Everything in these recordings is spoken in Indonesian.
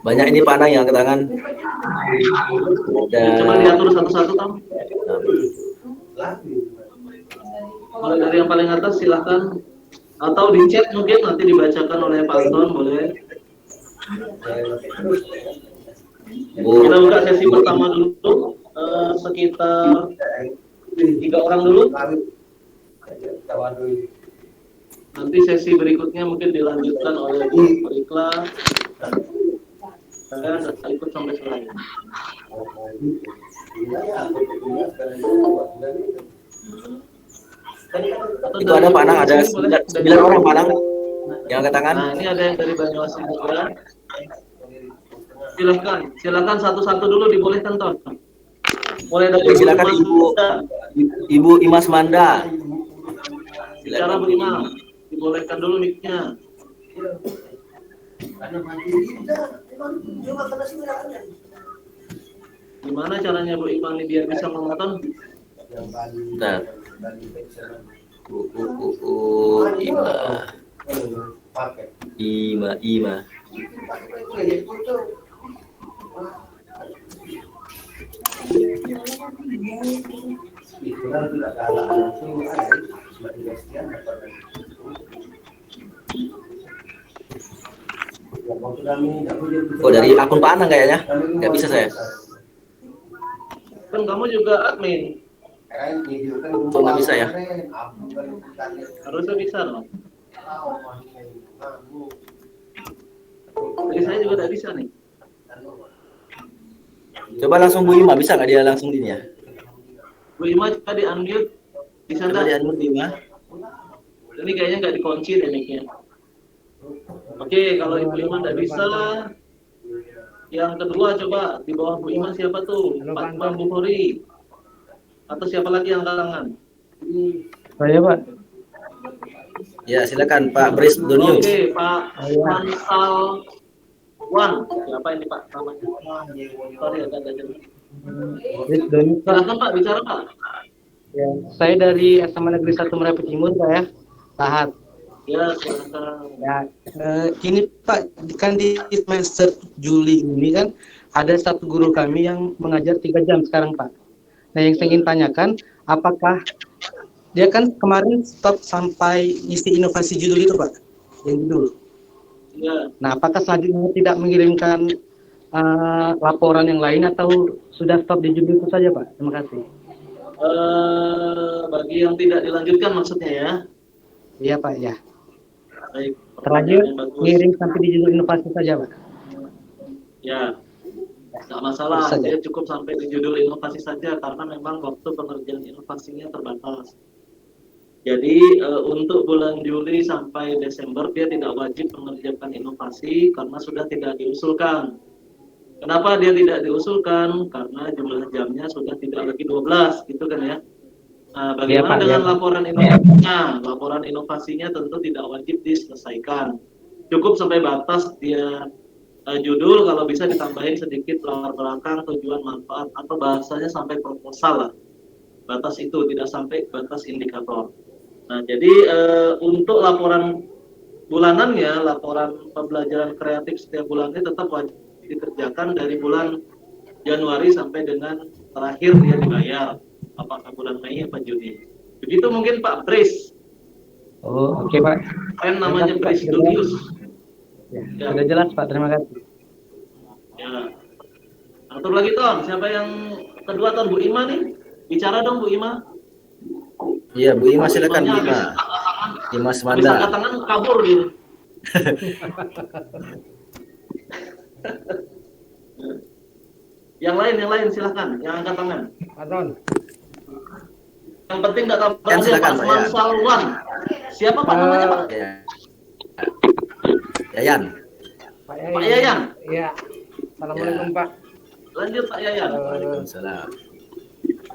Banyak ini Pak Anang yang angkat tangan. Coba diatur satu-satu, Tom. Mulai dari yang paling atas silahkan. Atau di chat mungkin nanti dibacakan oleh Pak Anton, boleh. Kita buka sesi pertama dulu, sekitar 3 orang dulu. Nanti sesi berikutnya mungkin dilanjutkan oleh Bu Rikla. Saya ikut sampai selesai. Itu ada Pak Anang, ada 9 orang Pak Anang yang angkat tangan. Nah, ini ada yang dari Banyuasin juga. Silakan satu-satu dulu dibolehkan, Ton. Mulai dari silakan Ibu Imas Manda. Bicara bagaimana? Dibolehkan dulu mic-nya. Gimana caranya Bu Iman ini biar bisa menonton? Bentar. Ima. Oh, dari akun Pak Anang kayaknya. Nggak bisa saya. Kan kamu juga admin. Oh, nggak bisa ya? Harusnya bisa dong. Jadi saya juga nggak bisa nih. Coba langsung Bu Ima, bisa nggak dia langsung ini ya? Bu Ima coba di-unmute di sana. Coba di-unmute Bu Ima. Ini kayaknya nggak dikunci deh mic-nya. Oke, kalau Ibu Ima nggak bisa, yang kedua coba di bawah Bu Ima siapa tuh? Pak Imam Bukhari. Atau siapa lagi yang angkat tangan? Saya Pak. Ya silakan Pak Bris Donius. Oke, Pak Mansal Wan. Siapa ini Pak namanya? Sorry agak jauh. Bris Donius Pak. Silakan Pak bicara Pak. Ya, saya dari SMA Negeri 1 Merapi Timur Pak ya. Tahat. Ya silakan. Ya, ini Pak kan di semester Juli ini kan ada satu guru kami yang mengajar 3 jam sekarang Pak. Nah yang saya ingin tanyakan, apakah dia kan kemarin stop sampai isi inovasi judul itu Pak, yang judul. Ya. Nah apakah selanjutnya tidak mengirimkan laporan yang lain atau sudah stop di judul itu saja Pak? Terima kasih. Bagi yang tidak dilanjutkan maksudnya ya? Iya Pak ya. Baik. Terlanjur ngirim sampai di judul inovasi saja Pak. Ya. Nggak masalah, dia cukup sampai di judul inovasi saja karena memang waktu pengerjaan inovasinya terbatas. Jadi untuk bulan Juli sampai Desember dia tidak wajib mengerjakan inovasi karena sudah tidak diusulkan. Kenapa dia tidak diusulkan? Karena jumlah jamnya sudah tidak lagi 12, gitu kan ya. Nah, bagaimana dengan laporan inovasinya? Laporan inovasinya tentu tidak wajib diselesaikan. Cukup sampai batas dia judul, kalau bisa ditambahin sedikit latar belakang, tujuan, manfaat, atau bahasanya sampai proposal lah. Batas itu tidak sampai batas indikator. Nah, jadi untuk laporan bulanannya, laporan pembelajaran kreatif setiap bulannya tetap wajib dikerjakan dari bulan Januari sampai dengan terakhir dia dibayar. Apakah bulan Mei atau Juni. Begitu mungkin Pak Bris. Oh, oke Pak. Kan namanya Bris Donius. Ya, sudah jelas Pak, terima kasih. Ya. Atur lagi Ton, siapa yang kedua Ton? Bu Ima nih? Bicara dong Bu Ima. Iya Bu Ima silakan Bu Ima. Ima Semanda. Bisa tangan kabur gitu. Yang lain silakan, yang angkat tangan. Adon. Yang penting nggak tambah aja Pak Mansalwan. Siapa Pak namanya Pak? Ya. Yayan. Pak Yayan. Iya. Assalamualaikum Pak. Lanjut Pak Yayan. Waalaikumsalam.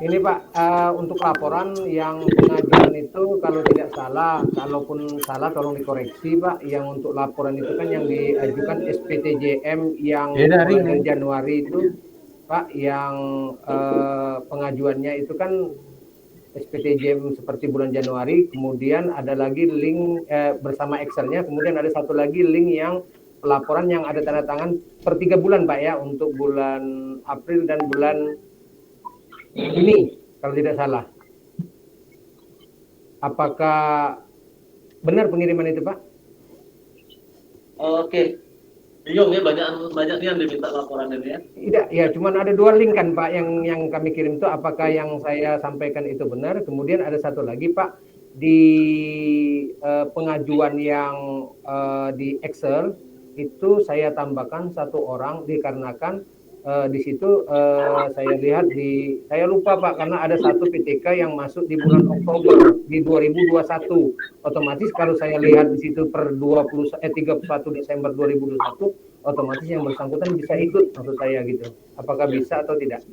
Ini Pak, untuk laporan yang pengajuan itu kalau tidak salah, kalaupun salah tolong dikoreksi Pak. Yang untuk laporan itu kan yang diajukan SPTJM yang bulan Januari itu Pak, yang pengajuannya itu kan SPTJM seperti bulan Januari, kemudian ada lagi link bersama Excel-nya, kemudian ada satu lagi link yang laporan yang ada tanda tangan per 3 bulan Pak ya, untuk bulan April dan bulan Juni kalau tidak salah. Apakah benar pengiriman itu Pak? Oke. Bingung ya, banyak nih yang diminta laporan ini ya. Tidak, ya cuman ada 2 link kan Pak yang kami kirim itu, apakah yang saya sampaikan itu benar? Kemudian ada satu lagi Pak, di pengajuan yang di Excel itu saya tambahkan 1 orang dikarenakan di situ saya lihat saya lupa Pak, karena ada satu PTK yang masuk di bulan Oktober di 2021. Otomatis kalau saya lihat di situ per 31 Desember 2021, otomatis yang bersangkutan bisa ikut, maksud saya gitu. Apakah bisa atau tidak?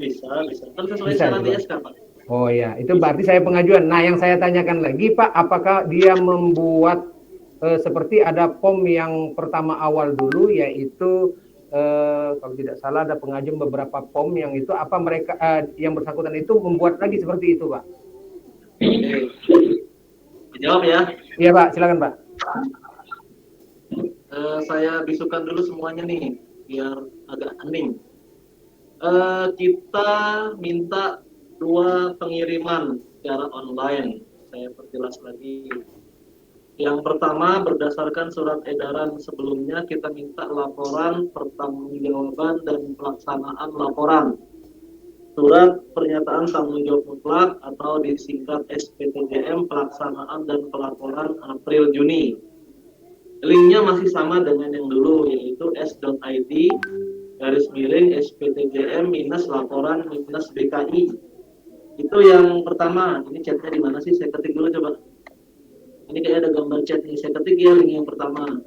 Bisa. Kan sesuai syarat ISK Pak. Oh ya, itu berarti saya pengajuan. Nah, yang saya tanyakan lagi Pak, apakah dia membuat seperti ada POM yang pertama awal dulu, yaitu kalau tidak salah ada pengajuan beberapa POM yang itu, apa mereka yang bersangkutan itu membuat lagi seperti itu Pak? Dijawab ya. Iya Pak, silakan Pak. Saya bisukan dulu semuanya nih biar agak hening. Kita minta 2 pengiriman secara online. Saya perjelas lagi. Yang pertama, berdasarkan surat edaran sebelumnya, kita minta laporan pertanggungjawaban dan pelaksanaan laporan. Surat pernyataan tanggung jawab mutlak atau disingkat SPTJM pelaksanaan dan pelaporan April-Juni. Linknya masih sama dengan yang dulu, yaitu s.id/SPTJM-laporan-BKI. Itu yang pertama. Ini chatnya di mana sih? Saya ketik dulu coba. Ini kayak ada gambar chat nih, saya ketik ya link yang pertama.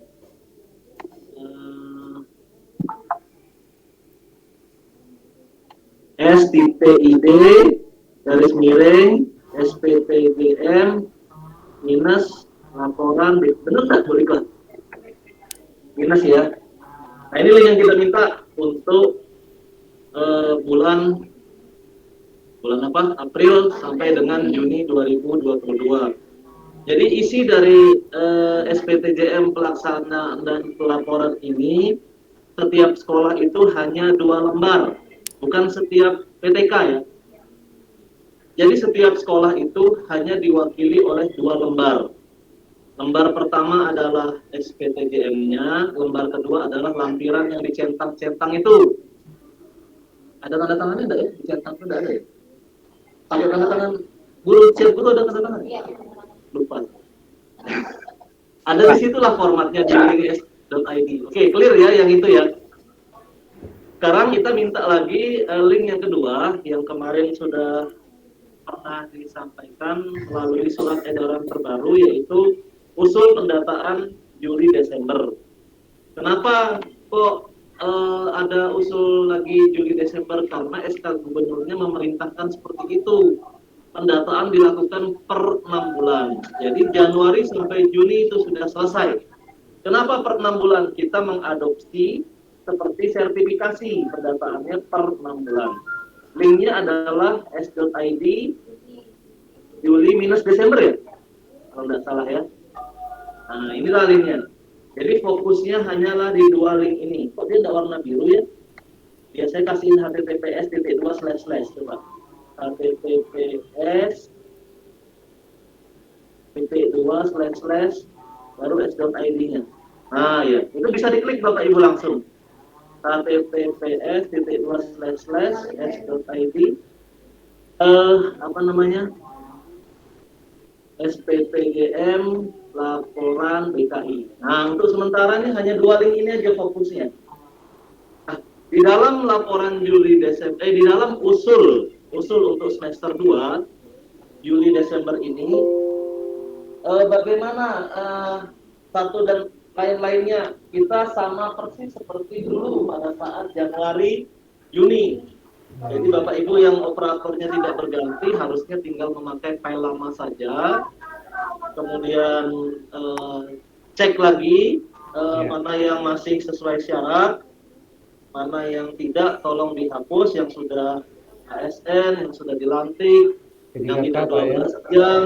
s.id/SPTJM-laporan, bener nggak tuh iklan? Minus ya. Nah ini link yang kita minta untuk bulan apa? April sampai dengan Juni 2022. Jadi isi dari SPTJM pelaksanaan dan pelaporan ini, setiap sekolah itu hanya 2 lembar, bukan setiap PTK ya. Jadi setiap sekolah itu hanya diwakili oleh 2 lembar. Lembar pertama adalah SPTJM-nya, lembar kedua adalah lampiran yang dicentang-centang itu. Ada tanda tangannya enggak ya? Dicentang itu enggak ada ya? Pakai tanda tangan guru, chat guru ada tanda tangan? Iya. Lupa. Ada di situlah formatnya di s.id. Oke, clear ya yang itu ya. Sekarang kita minta lagi link yang kedua yang kemarin sudah pernah disampaikan melalui surat edaran terbaru, yaitu usul pendataan Juli Desember. Kenapa kok ada usul lagi Juli Desember? Karena SK Gubernurnya memerintahkan seperti itu. Pendataan dilakukan per 6 bulan. Jadi Januari sampai Juni itu sudah selesai. Kenapa per 6 bulan? Kita mengadopsi seperti sertifikasi pendataannya per 6 bulan. Linknya adalah s.id Juli minus Desember ya? Kalau tidak salah ya. Nah inilah linknya. Jadi fokusnya hanyalah di 2 link ini. Kok dia tidak warna biru ya? Biasanya kasihin https:// coba. https:// baru s.id-nya. Nah ya, itu bisa diklik Bapak Ibu langsung. https:// apa namanya? SPTJM laporan BKI. Nah, untuk sementara ini hanya 2 link ini aja fokusnya. Nah, di dalam laporan Juli Desember, di dalam usul untuk semester 2 Juli Desember ini bagaimana satu dan lain-lainnya kita sama persis seperti dulu pada saat Januari Juni. Jadi Bapak Ibu yang operatornya tidak berganti harusnya tinggal memakai file lama saja. Kemudian cek lagi mana yang masih sesuai syarat, mana yang tidak tolong dihapus, yang sudah ASN, yang sudah dilantik, yang P3K, tidak Pak, ya. 12 jam,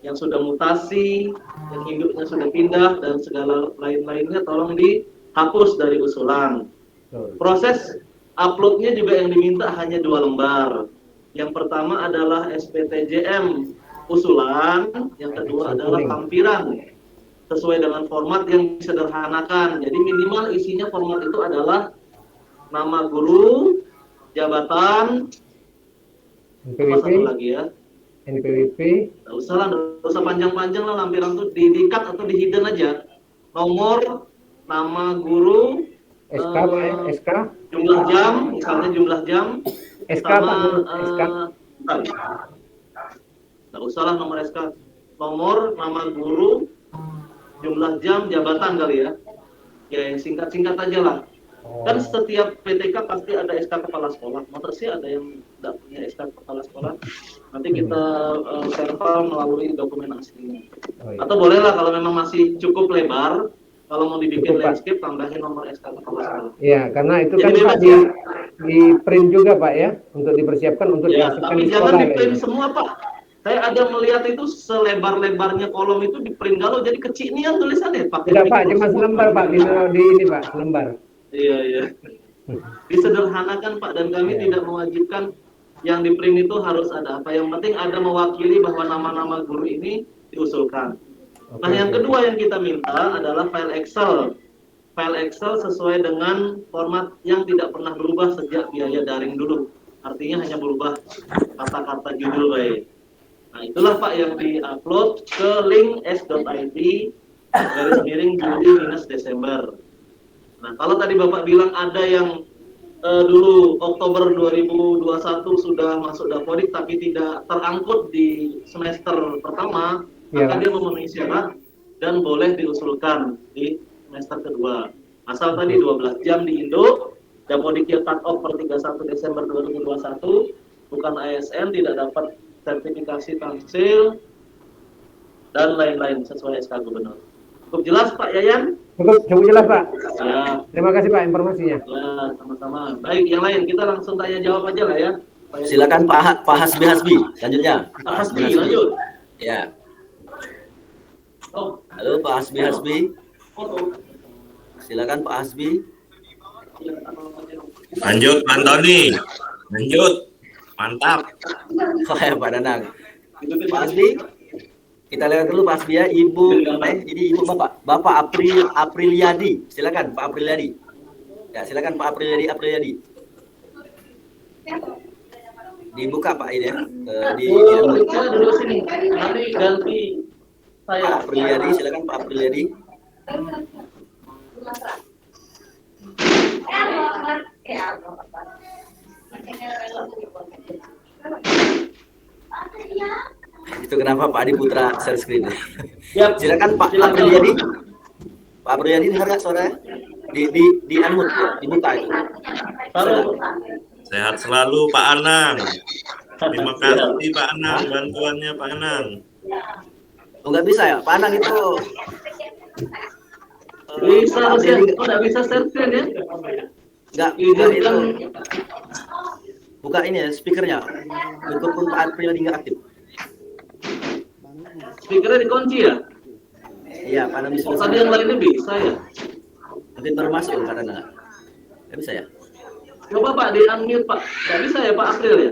yang sudah mutasi, yang induknya sudah pindah, dan segala lain-lainnya tolong dihapus dari usulan. Betul. Proses uploadnya juga yang diminta hanya 2 lembar. Yang pertama adalah SPTJM usulan, yang kedua adalah lampiran sesuai dengan format yang disederhanakan. Jadi minimal isinya format itu adalah nama guru, jabatan, apa satu NPWP, lagi ya? NPWP, Nggak usah lah, nggak usah panjang-panjang lah, lampiran tuh di-cut atau di hidden aja. Nomor, nama guru, SK, Pak, ya. SK, jumlah jam, misalnya jumlah jam, SK, sama Pak, SK. nggak usah lah nomor SK. Nomor, nama guru, jumlah jam, jabatan kali ya. Ya yang singkat-singkat aja lah. Kan setiap PTK pasti ada SK kepala sekolah. Masa sih ada yang tidak punya SK kepala sekolah? Nanti kita serval melalui dokumen aslinya. Oh, iya. Atau bolehlah kalau memang masih cukup lebar, kalau mau dibikin Cukup, Pak. landscape tambahin nomor SK kepala sekolah. Iya, karena itu Jadi kan bebas Pak ya? di print juga Pak ya, untuk dipersiapkan untuk Ya, dimasukkan tapi di jangan sekolah. di print Ya. semua Pak. Saya ada melihat itu selebar-lebarnya kolom itu di print galau jadi kecinian tulisannya Pak. Tidak Pak, cuma selembar Pak di ini Pak, selembar. Iya, iya. Disederhanakan Pak, dan kami tidak mewajibkan yang di print itu harus ada apa. Yang penting ada mewakili bahwa nama-nama guru ini diusulkan. Nah, yang kedua yang kita minta adalah file Excel. File Excel sesuai dengan format yang tidak pernah berubah sejak biaya daring dulu. Artinya hanya berubah kata-kata judul baik. Nah, itulah Pak yang di-upload ke link s.id/Juli-Desember. Nah, kalau tadi Bapak bilang ada yang dulu Oktober 2021 sudah masuk Dapodik tapi tidak terangkut di semester pertama, maka dia memenuhi syarat dan boleh diusulkan di semester kedua. Asal tadi 12 jam di Indo, Dapodiknya cut off per 31 Desember 2021, bukan ASN, tidak dapat sertifikasi Tamsil, dan lain-lain sesuai SK Gubernur. Cukup jelas Pak Yayan? Cukup jelas Pak. Ya. Terima kasih Pak informasinya. Ya, sama-sama. Baik, yang lain kita langsung tanya jawab aja lah ya. Silakan Pak Hasbi selanjutnya. Pak Hasbi, lanjut. Ya. Oh, Halo Pak Hasbi. Silakan Pak Hasbi. Lanjut, Pak Antoni. Lanjut. Mantap. Oh ya Pak Danang. Pak Hasbi. Kita lihat dulu Pak Hasbi ya, Ibu, ini Ibu Bapak Apriliadi. Silakan Pak Apriliadi. Ya, silakan Pak Apriliadi. Dibuka Pak ini ya. Saya duduk sini. Nanti ganti saya. Pak Apriliadi, silakan Pak Apriliadi. Itu kenapa Pak Adi Putra share screen? Ya, Silakan Pak Apriliadi. Pak Apriliadi dengar nggak suaranya? Di unmute ya, dibuka itu. Halo. Sehat selalu Pak Anang. Terima kasih Pak Anang, bantuannya Pak Anang. Oh nggak bisa ya, Pak Anang itu. Bisa harusnya. Oh nggak bisa share screen ya? Nggak itu. Buka ini ya, speakernya. Meskipun Pak Apriliadi nggak aktif. Speakernya dikunci ya? Iya, Pak Anang bisa. Oh, tadi yang lainnya bisa ya? Mungkin baru masuk Pak Anang. Nggak bisa ya? Coba Pak di unmute Pak. Nggak bisa ya Pak April ya?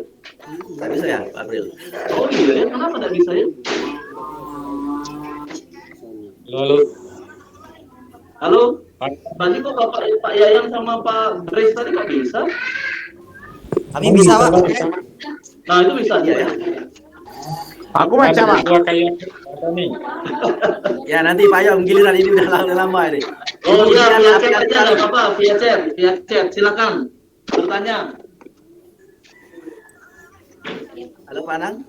Nggak bisa ya Pak April? Oh iya ya, kenapa nggak bisa ya? Halo? Tadi kok Pak Yayang sama Pak Grace tadi nggak bisa? Kami bisa Pak. Nah itu bisa aja ya? Aku baca Pak. Ya nanti Pak Yong giliran ini udah lama ini. Oh iya, via chat aja nggak apa-apa, via chat, silakan bertanya. Halo Pak Anang.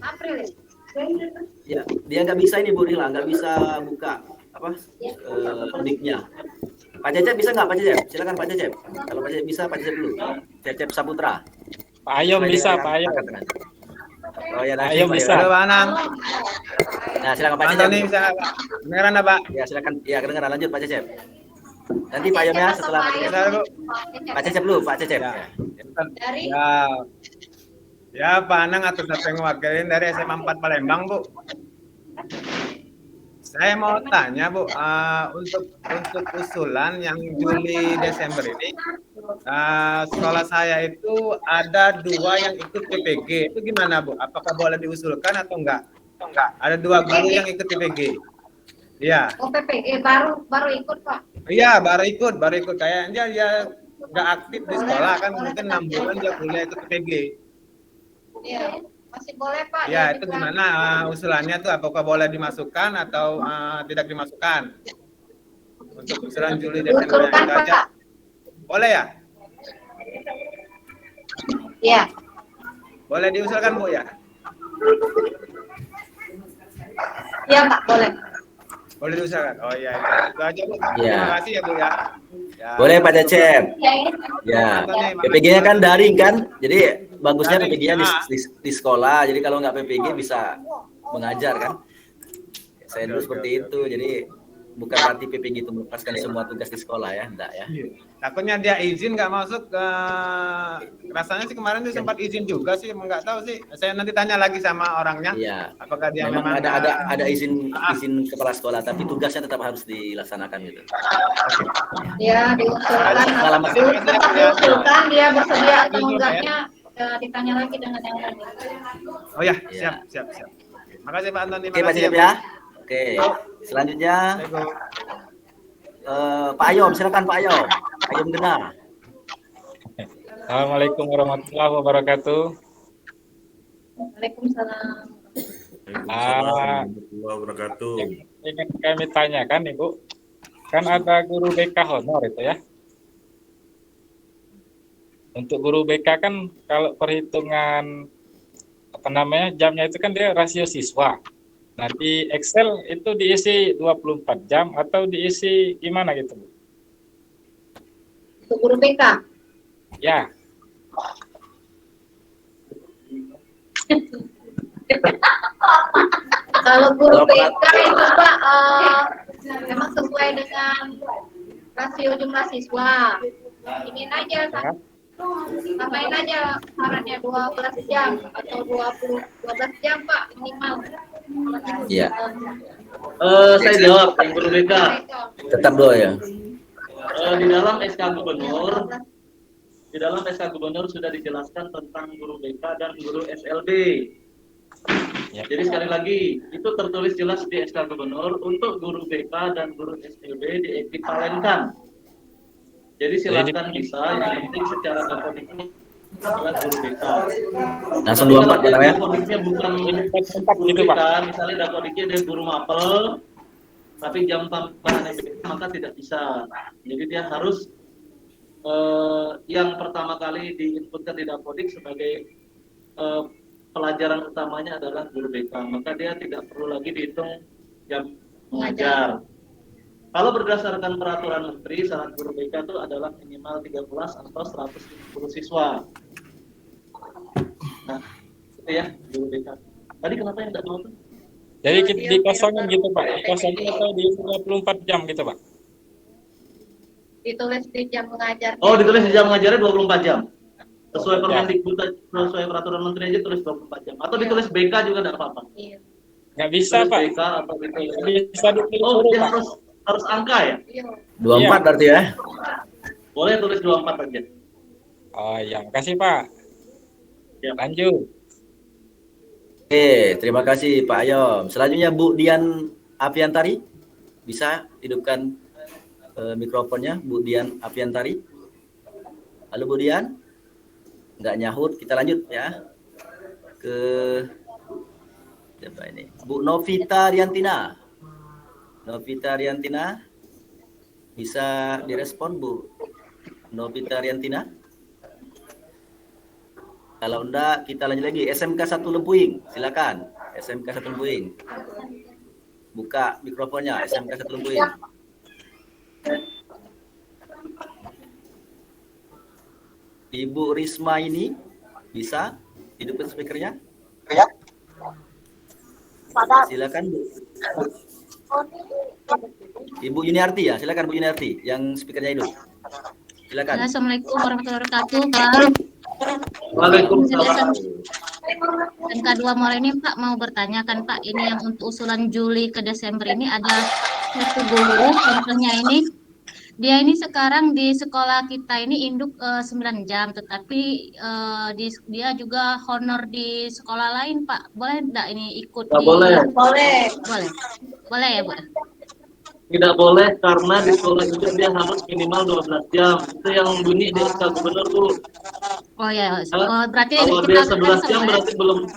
April. Ya, dia nggak bisa ini Bu Rila, nggak bisa buka apa mic-nya. Pak Cecep bisa nggak Pak Cecep? Silakan Pak Cecep. Kalau Pak Cecep bisa, Pak Cecep dulu. Cecep Saputra. Pak Ayom bisa, Pak Ayom. Oh ya, Pak Ayom bisa. Halo Pak Anang. Nah, silakan Pak Cecep. Antoni bisa Pak. Beneran Pak? Ya, silakan. Ya, kedengaran lanjut Pak Cecep. Nanti Pak Ayom ya setelah Bisa, Bu. Pak Cecep dulu, Pak Cecep. Ya. Ya. Dari Ya, Pak Anang atau siapa yang mewakilin dari SMA 4 Palembang, Bu. Saya mau tanya, Bu, untuk usulan yang Juli Desember ini, sekolah saya itu ada 2 yang ikut PPG. Itu gimana, Bu? Apakah boleh diusulkan atau enggak? Ada 2 guru yang ikut PPG. Iya. oh PPG baru ikut Pak. Iya, baru ikut. Kayaknya dia nggak aktif di sekolah kan, mungkin 6 bulan dia kuliah ikut PPG. Iya, masih boleh Pak. Ya, itu gimana usulannya tuh? Apakah boleh dimasukkan atau tidak dimasukkan? Untuk usulan Juli Desember yang Diusulkan itu aja. Pak. Boleh ya? Iya. Boleh diusulkan, Bu ya? Iya Pak, boleh. Boleh diusulkan. Oh iya, itu aja, Bu. Iya. Terima kasih ya, Bu ya. Ya. Boleh Pak Cecep. Iya, ini. Ya, Makasih. PPG-nya kan daring kan, jadi bagusnya Daring, PPG-nya ya. di sekolah. Jadi kalau nggak PPG bisa mengajar kan. Saya dulu Oke, seperti oke, itu. Jadi bukan berarti PPG itu melepaskan semua tugas di sekolah ya, enggak ya. Takutnya dia izin nggak masuk ke, rasanya sih kemarin dia sempat izin juga sih, nggak tahu sih. Saya nanti tanya lagi sama orangnya. Iya. Apakah dia Memang memang ada izin kepala sekolah, tapi tugasnya tetap harus dilaksanakan gitu. Iya, diusulkan. Pengalaman. Tetap diusulkan dia bersedia atau enggaknya ditanya lagi dengan yang lain. Oh ya, Iya. siap. Makasih Pak Antoni. Oke Pak Makasih Cecep ya. Oke. Selanjutnya Assalamualaikum. Pak Ayom, silakan Pak Ayom. Ayom Genah. Assalamualaikum warahmatullahi wabarakatuh. Waalaikumsalam. Warahmatullahi wabarakatuh. Ingin kami tanyakan Ibu, kan ada guru BK honor itu ya. Untuk guru BK kan kalau perhitungan jamnya itu kan dia rasio siswa. Nah, di Excel itu diisi 24 jam atau diisi gimana gitu, Bu? Untuk guru BK. Ya, Kalau guru BK itu Pak memang sesuai dengan rasio jumlah siswa. Ini aja tambahin aja syaratnya 12 jam atau 12 jam Pak minimal. Iya. Saya jawab yang guru BK. Tetap dulu ya. Di dalam SK Gubernur sudah dijelaskan tentang guru BK dan guru SLB. Ya. Jadi sekali lagi itu tertulis jelas di SK Gubernur untuk guru BK dan guru SLB diekvivalenkan. Jadi silakan bisa, yang penting secara dakodiknya adalah guru BK. Langsung 24 ya, ya. Dakodiknya bukan guru gitu, BK, Pak. misalnya dakodiknya dia guru mapel, tapi jam tambahan BK maka tidak bisa. Jadi dia harus yang pertama kali diinputkan di dakodik sebagai pelajaran utamanya adalah guru BK, maka dia tidak perlu lagi dihitung jam mengajar. Kalau berdasarkan peraturan menteri, syarat guru BK itu adalah minimal 13 atau 150 siswa. Nah, itu ya guru BK. Tadi kenapa yang tidak mau? jadi dikosongin gitu Pak, dikosongin atau diisi 24 jam gitu Pak? Ditulis di jam mengajar. Oh, ditulis di jam mengajarnya 24 jam. Sesuai Permendikbud, sesuai peraturan menteri aja tulis 24 jam. Atau ditulis BK juga tidak apa-apa. Iya. Nggak bisa Tulis Pak, BK atau ditulis. bisa ditulis Oh, huruf, dia Pak. harus angka ya? Iya. 24 berarti ya. Boleh tulis 24 aja. Oh iya, makasih Pak. Ya. Lanjut. Oke, terima kasih Pak Ayom. Selanjutnya Bu Dian Apiantari. Bisa hidupkan mikrofonnya Bu Dian Apiantari. Halo Bu Dian. Nggak nyahut, kita lanjut ya. Ke siapa ini? Bu Novita Riantina. Novita Riantina. Bisa direspon Bu Novita Riantina? Kalau enggak, kita lanjut lagi. SMK 1 Lempuing, silakan. SMK 1 Lempuing. Buka mikrofonnya, SMK 1 Lempuing. Ibu Risma ini bisa hidupkan speakernya? Silakan Bu. Ibu Yuniarti ya, silakan Bu Yuniarti yang speakernya hidup. Silakan. Assalamualaikum warahmatullahi wabarakatuh, Pak. Waalaikumsalam. Dan kedua mau ini Pak mau bertanya kan Pak, ini yang untuk usulan Juli ke Desember ini ada satu guru, contohnya ini dia ini sekarang di sekolah kita ini induk 9 jam, tetapi dia juga honor di sekolah lain Pak. Boleh enggak ini ikut Nggak di boleh. Boleh. Boleh ya, Bu? Tidak boleh karena di sekolah itu dia harus minimal 12 jam. Itu yang bunyi di SK Gubernur, Bu. Oh ya, berarti Kalau kita dia kan 11 jam sama ya? berarti belum.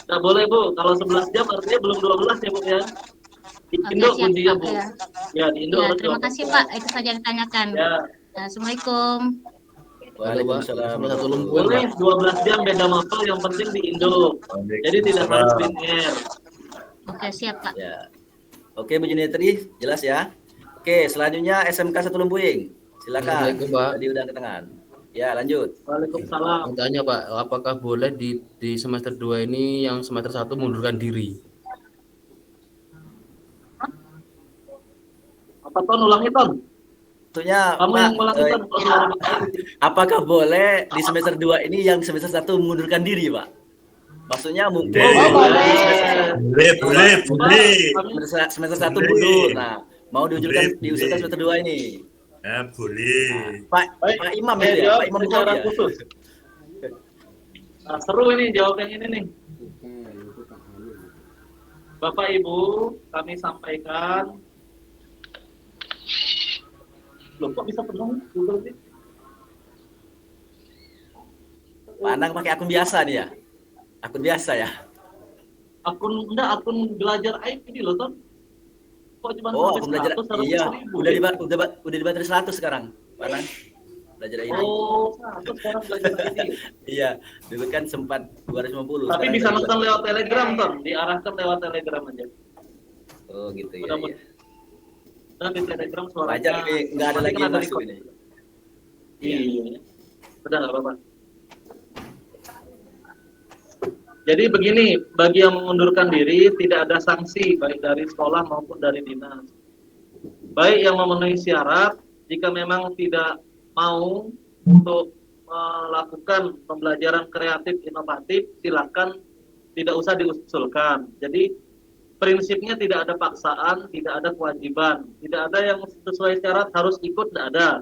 Nggak boleh, Bu. Kalau 11 jam artinya belum 12 ya, Bu ya. Di Oke, Indo siap, kuncinya, Pak, Bu. ya. Ya, di Indo Ya, harus terima 12 kasih jam. Pak, itu saja yang ditanyakan. Ya, Assalamualaikum. Waalaikumsalam. boleh 12 jam beda mapel, yang penting di Indo. Jadi tidak harus Waalaikumsalam. linear. Oke, siap Pak. Ya. Oke Bu Yuniarti, jelas ya. Oke, selanjutnya SMK 1 Lumpuing. Silakan. Assalamualaikum, Pak. Tadi udah ke tangan. Ya, lanjut. Waalaikumsalam. Mau tanya Pak, apakah boleh di semester 2 ini yang semester 1 mundurkan diri? Apa Ton, ulangi Ton? Tentunya Kamu Pak, yang ulangi Ton. apakah boleh di semester 2 ini yang semester 1 mengundurkan diri, Pak? Maksudnya mungkin Boleh. semester 1 Boleh. mundur. Nah, mau diusulkan Boleh. semester 2 ini. Ya, boleh. Pak Imam itu ya, Pak Imam secara Bukhari ya? khusus. Nah, seru ini jawab yang ini nih. Bapak Ibu, kami sampaikan. Loh, kok bisa penuh Google sih? Pak Anang pakai akun biasa nih ya? Akun biasa ya? Akun belajar ID loh, Ton. Kok cuma Oh, sampai akun belajar. 100, harus Iya, 1000, udah ya? di baterai 100 sekarang, Pak Anang. Belajar ini. Oh, 100 sekarang belajar ID. Iya, dulu kan sempat 250. Tapi sekarang bisa udah nonton lewat Telegram, Ton. Diarahkan lewat Telegram aja. Oh, gitu ya. Mudah-mudahan. Dan di Telegram suaranya. Wajar ini nggak ada nanti lagi kan yang masuk record. ini. Iya. Udah nggak apa-apa. Jadi begini, bagi yang mengundurkan diri tidak ada sanksi baik dari sekolah maupun dari dinas. Baik yang memenuhi syarat, jika memang tidak mau untuk melakukan pembelajaran kreatif inovatif, silakan tidak usah diusulkan. Jadi prinsipnya tidak ada paksaan, tidak ada kewajiban, tidak ada yang sesuai syarat harus ikut, tidak ada.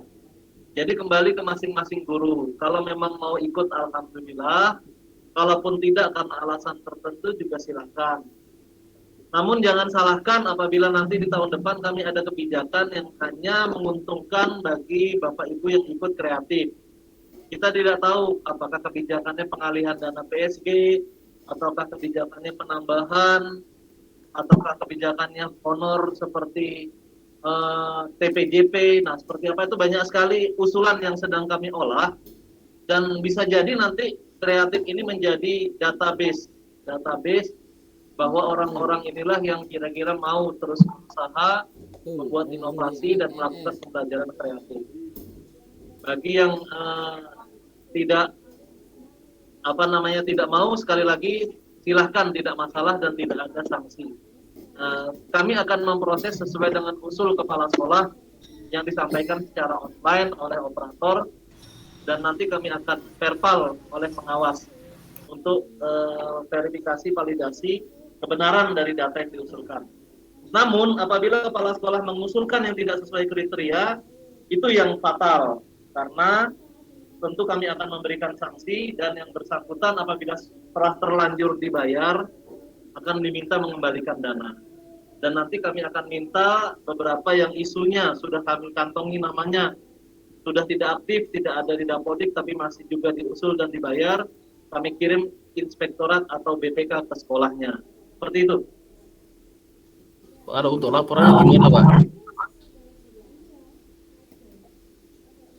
Jadi kembali ke masing-masing guru. Kalau memang mau ikut, alhamdulillah. Kalaupun tidak karena alasan tertentu juga silakan. Namun jangan salahkan apabila nanti di tahun depan kami ada kebijakan yang hanya menguntungkan bagi Bapak Ibu yang ikut kreatif. Kita tidak tahu apakah kebijakannya pengalihan dana PSG, ataukah kebijakannya penambahan, ataukah kebijakannya honor seperti TPJP. Nah, seperti apa itu banyak sekali usulan yang sedang kami olah, dan bisa jadi nanti kreatif ini menjadi database bahwa orang-orang inilah yang kira-kira mau terus berusaha membuat inovasi dan melakukan pembelajaran kreatif. Bagi yang tidak mau, sekali lagi silahkan, tidak masalah dan tidak ada sanksi. Kami akan memproses sesuai dengan usul kepala sekolah yang disampaikan secara online oleh operator, dan nanti kami akan verbal oleh pengawas untuk verifikasi validasi kebenaran dari data yang diusulkan. Namun apabila kepala sekolah mengusulkan yang tidak sesuai kriteria, itu yang fatal, karena tentu kami akan memberikan sanksi, dan yang bersangkutan apabila setelah terlanjur dibayar akan diminta mengembalikan dana. Dan nanti kami akan minta beberapa yang isunya sudah kami kantongi namanya, sudah tidak aktif, tidak ada di Dapodik, tapi masih juga diusul dan dibayar, kami kirim inspektorat atau BPK ke sekolahnya. Seperti itu. Kalau untuk laporannya gimana Pak?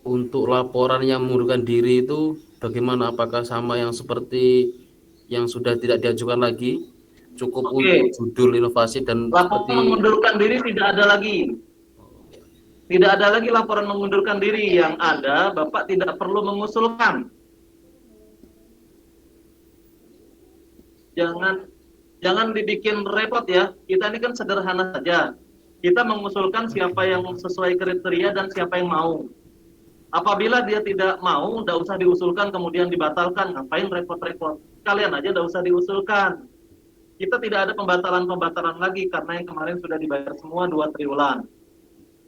Untuk laporan yang mengundurkan diri itu bagaimana? Apakah sama yang seperti yang sudah tidak diajukan lagi? Cukup untuk judul inovasi dan laporan seperti mengundurkan diri tidak ada lagi. Tidak ada lagi laporan mengundurkan diri. Yang ada, Bapak tidak perlu mengusulkan. Jangan dibikin repot ya. Kita ini kan sederhana saja. kita mengusulkan siapa yang sesuai kriteria dan siapa yang mau. Apabila dia tidak mau, tidak usah diusulkan kemudian dibatalkan, ngapain repot-repot. Kalian aja tidak usah diusulkan. Kita tidak ada pembatalan-pembatalan lagi karena yang kemarin sudah dibayar semua 2 triwulan.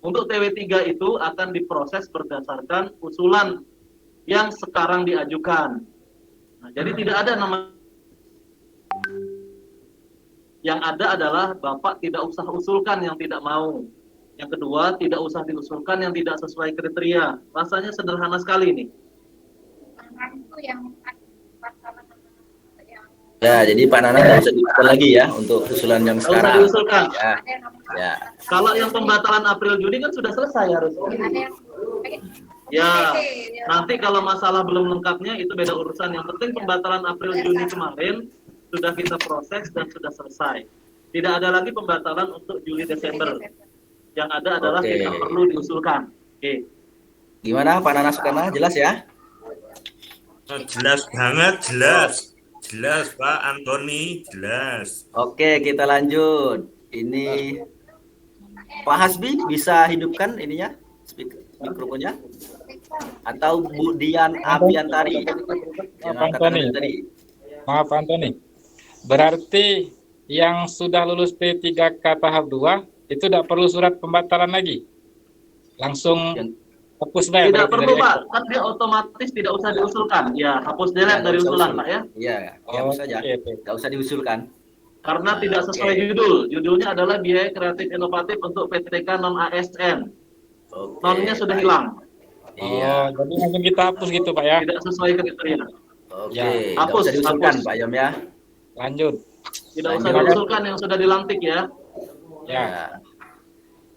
Untuk TW3 itu akan diproses berdasarkan usulan yang sekarang diajukan. Nah, jadi tidak ada nama. Yang ada adalah Bapak tidak usah usulkan yang tidak mau. Yang kedua, tidak usah diusulkan yang tidak sesuai kriteria. Rasanya sederhana sekali ini. Ya, jadi Pak Nana nggak usah diusulkan lagi ya untuk usulan yang Tidak usah sekarang. diusulkan. Ya. Kalau yang pembatalan April Juni kan sudah selesai harusnya. Ya, nanti kalau masalah belum lengkapnya itu beda urusan. Yang penting pembatalan April Juni kemarin sudah kita proses dan sudah selesai. Tidak ada lagi pembatalan untuk Juli Desember. Yang ada adalah Oke. tidak perlu diusulkan. Oke. Gimana Pak Nana Sukana? Jelas ya? Jelas banget, jelas Pak Antoni, jelas. Oke, kita lanjut. Ini Pak Hasbi bisa hidupkan ininya, mikrofonnya? Atau Bu Dian Abiantari yang Maaf, angkat Antoni. tangan tadi? Maaf Antoni. Berarti yang sudah lulus P3K tahap 2 itu tidak perlu surat pembatalan lagi. Langsung hapus baik. Tidak berarti perlu dari Pak, Excel. kan dia otomatis tidak usah diusulkan. Ya, hapus delete dari usulan Pak ya. Iya, hapus saja. Oke, oke. Nggak usah diusulkan. Karena tidak sesuai Oke. judul. Judulnya adalah biaya kreatif inovatif untuk PTK non ASN. Oke, Nonnya sudah baik. hilang. Iya. Oh, jadi langsung kita hapus gitu Pak ya. Tidak sesuai kriteria. Oke, Ya. nggak Hapus, usah diusulkan hapus. Pak Yom ya. Lanjut. Tidak usah Lanjut. diusulkan yang sudah dilantik ya. Ya. Ya.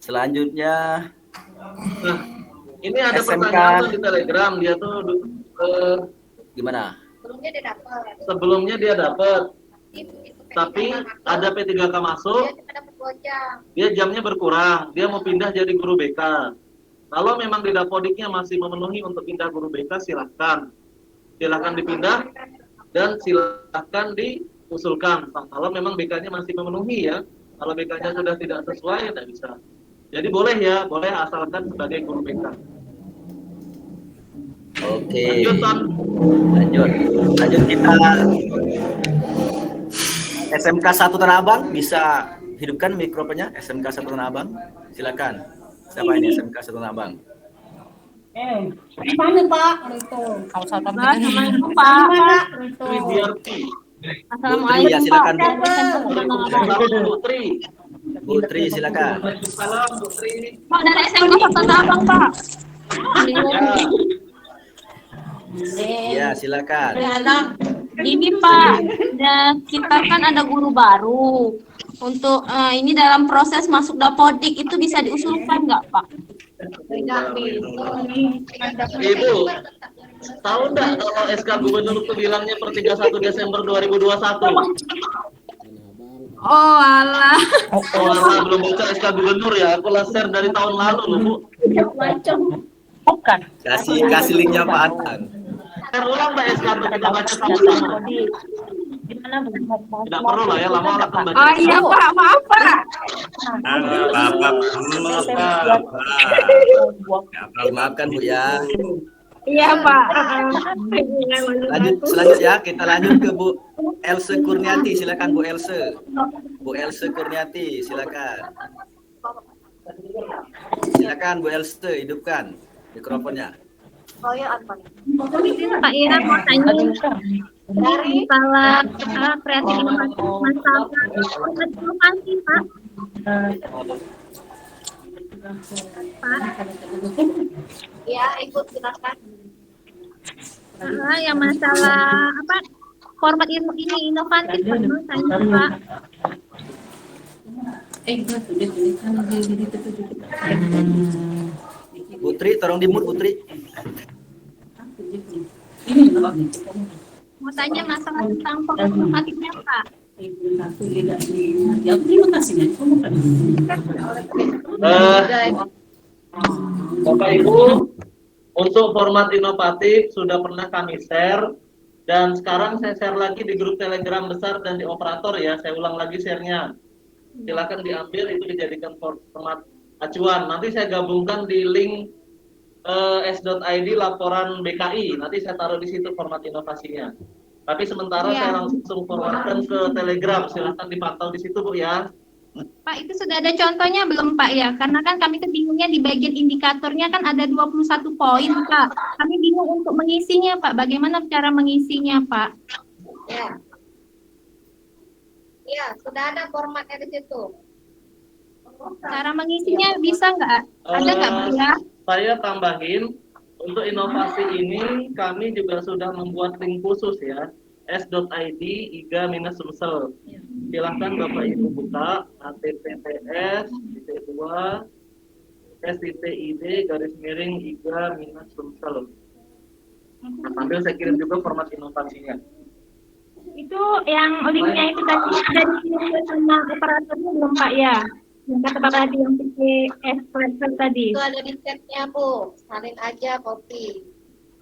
Selanjutnya Nah, ini ada SMK. pertanyaan tuh di Telegram. Dia tuh gimana? Sebelumnya dia dapat. sebelumnya dia dapat, Itu tapi P3K ada P3K masuk, dia cuma dapat 2 jam. dia jamnya berkurang. Dia mau pindah jadi guru BK. Kalau memang di Dapodiknya masih memenuhi untuk pindah guru BK, silahkan. Silahkan dipindah dan silahkan diusulkan. Kalau memang BK-nya masih memenuhi ya. Kalau BK-nya sudah tidak sesuai, ya tidak bisa. Jadi boleh ya, boleh asalkan sebagai guru BK. Oke. Lanjut, Ton. Lanjut kita SMK 1 Tanah Abang bisa hidupkan mikrofonnya SMK 1 Tanah Abang. Silakan. Siapa ini SMK 1 Tanah Abang? Mana Pak? Itu. Kalau saya Assalamualaikum Pak. Tri Diarti. Putri ya silakan. Salam Putri. Putri silakan. Salam Putri. Pak dari SMK Tanah Abang Pak. Ya silakan. Ini Pak, kita kan ada guru baru. Untuk ini dalam proses masuk Dapodik itu bisa diusulkan nggak Pak? Ibu, tahu nggak kalau SK Gubernur itu bilangnya per 31 Desember 2021? Oh alah. Oh, alah, belum baca SK Gubernur ya? Aku share dari tahun lalu loh, Bu. Bukan. Kasih linknya Pak Adnan. Share ulang Mbak SK untuk kita baca sama-sama. Tidak perlu lah ya, lama akan baca. Oh iya Pak, maaf Pak. Bapak Dimaafkan Bu ya. Iya Pak. Selanjutnya kita lanjut ke Bu Else Kurniati. Silakan Bu Else. Bu Else Kurniati silakan. Silakan Bu Else hidupkan mikrofonnya. Pak Ira mau tanya masalah kreatif inovatif masalah inovasi Pak. Ya, ikut silakan. Yang masalah apa format ini inovatif Pak, mau tanya Pak. Putri, tolong di-mute Putri. Mau tanya masalah tentang format inovatifnya Pak. Bapak Ibu, untuk format inovatif sudah pernah kami share dan sekarang saya share lagi di grup Telegram besar dan di operator ya. Saya ulang lagi share-nya. silakan diambil, itu dijadikan format acuan. Nanti saya gabungkan di link s.id laporan BKI. Nanti saya taruh di situ format inovasinya. Tapi sementara Iya. saya langsung forwardkan ke Telegram. Silakan dipantau di situ, Bu ya. Pak, itu sudah ada contohnya belum Pak ya? Karena kan kami kebingungnya di bagian indikatornya kan ada 21 poin Pak. Kami bingung untuk mengisinya Pak. Bagaimana cara mengisinya Pak? Ya. Iya, sudah ada formatnya di situ. Cara mengisinya bisa nggak? Ada nggak Pak ya? Saya tambahin, untuk inovasi ini kami juga sudah membuat link khusus ya. s.id IGA-Sumsel. Silahkan Bapak Ibu buka https //s.id/IGA Sumsel. Nah, sambil saya kirim juga format inovasinya. Itu yang linknya itu tadi sudah dikirim ke sama operatornya belum Pak ya? Yang kata Bapak tadi yang PCS tadi. Itu ada di chatnya Bu, salin aja copy.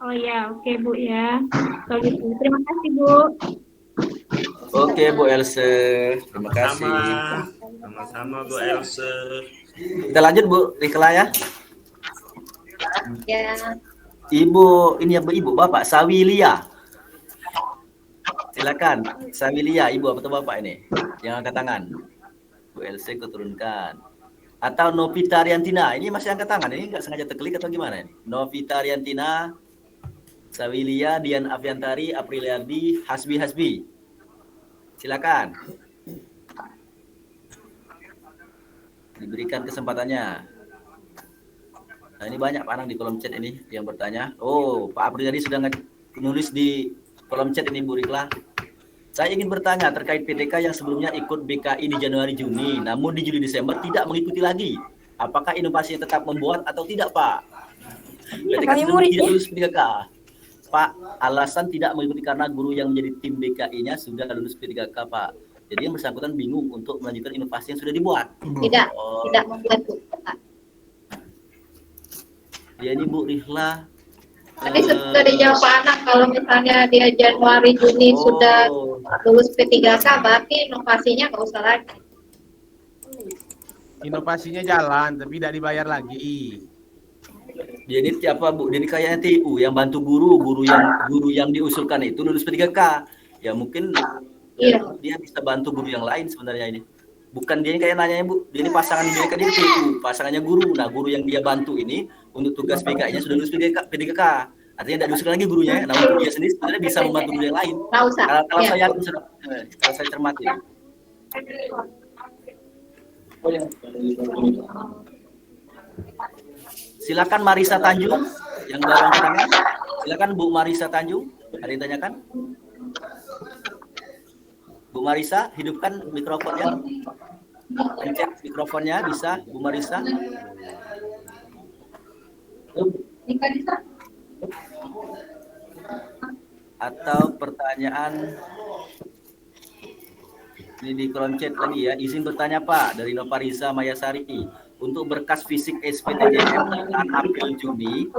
Oh ya, oke Bu ya. Kalau gitu, terima kasih Bu. Oke Bu Else, terima kasih. Sama-sama Bu Else. Kita lanjut Bu Rikla ya. Ya. Ibu, ini ya Ibu, Bapak Sawilia. Silakan, Sawilia, Ibu atau Bapak ini yang angkat tangan. Bu Else keturunkan. Atau Novita Riantina, ini masih angkat tangan, ini nggak sengaja terklik atau gimana ini? Novita Riantina, Sawilia, Dian Aviantari, Apriliardi, Hasbi. Silakan. Diberikan kesempatannya. Nah, ini banyak Pak Anang di kolom chat ini yang bertanya. Oh, Pak Apriliardi sudah nulis di kolom chat ini Bu Rikla. Saya ingin bertanya terkait PTK yang sebelumnya ikut BKI di Januari-Juni, namun di Juli-Desember tidak mengikuti lagi. Apakah inovasinya tetap membuat atau tidak, Pak? PTK sebelumnya tidak lulus P3K. Pak, alasan tidak mengikuti karena guru yang menjadi tim BKI-nya sudah lulus P3K, Pak. Jadi yang bersangkutan bingung untuk melanjutkan inovasi yang sudah dibuat. Tidak membuat Bu. Ya ini Bu Rikla. Tadi sudah dijawab Pak Anak, kalau misalnya dia Januari Juni sudah lulus P3K, berarti inovasinya nggak usah lagi. Inovasinya jalan, tapi tidak dibayar lagi. Dia ini siapa Bu? Dia ini kayaknya TU yang bantu guru yang diusulkan itu lulus P3K. Ya mungkin dia bisa bantu guru yang lain sebenarnya ini. Bukan dia ini kayak nanya Bu, dia ini pasangan BK dia TU, pasangannya guru. Nah, guru yang dia bantu ini untuk tugas BK-nya sudah lulus P3K. Artinya tidak diusulkan lagi gurunya. Nah, untuk dia sendiri sebenarnya bisa membantu guru yang lain. Kalau saya cermati. Silakan Marisa Tanjung yang baru angkat tangan. Silakan Bu Marisa Tanjung. Ada yang tanyakan? Bu Marisa, hidupkan mikrofonnya. Pencet mikrofonnya bisa, Bu Marisa. Atau pertanyaan ini di kolom chat lagi ya. Izin bertanya Pak dari Novarisa Mayasari. Untuk berkas fisik SPTJM bulan April Juni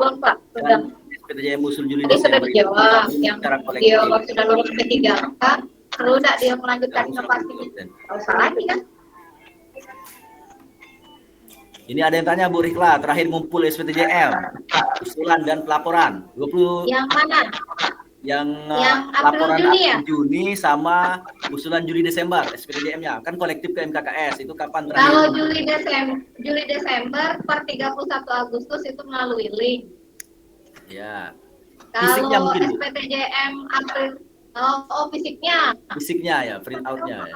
dan SPTJM usul Juli Desember itu secara kolektif. Dia sudah lulus P3K, perlu tidak dia melanjutkan inovasi? Tidak usah lagi kan? Ini ada yang tanya Bu Rikla, terakhir ngumpul SPTJM, usulan dan pelaporan. 20 Yang mana? Yang April laporan Juni ya? April Juni sama usulan Juli Desember SPTJM-nya. Kan kolektif ke MKKS, itu kapan terakhir? Kalau Juli Desember per 31 Agustus itu melalui link. Ya. Fisiknya Kalau mungkin Bu. SPTJM April fisiknya. Fisiknya ya, print out-nya ya.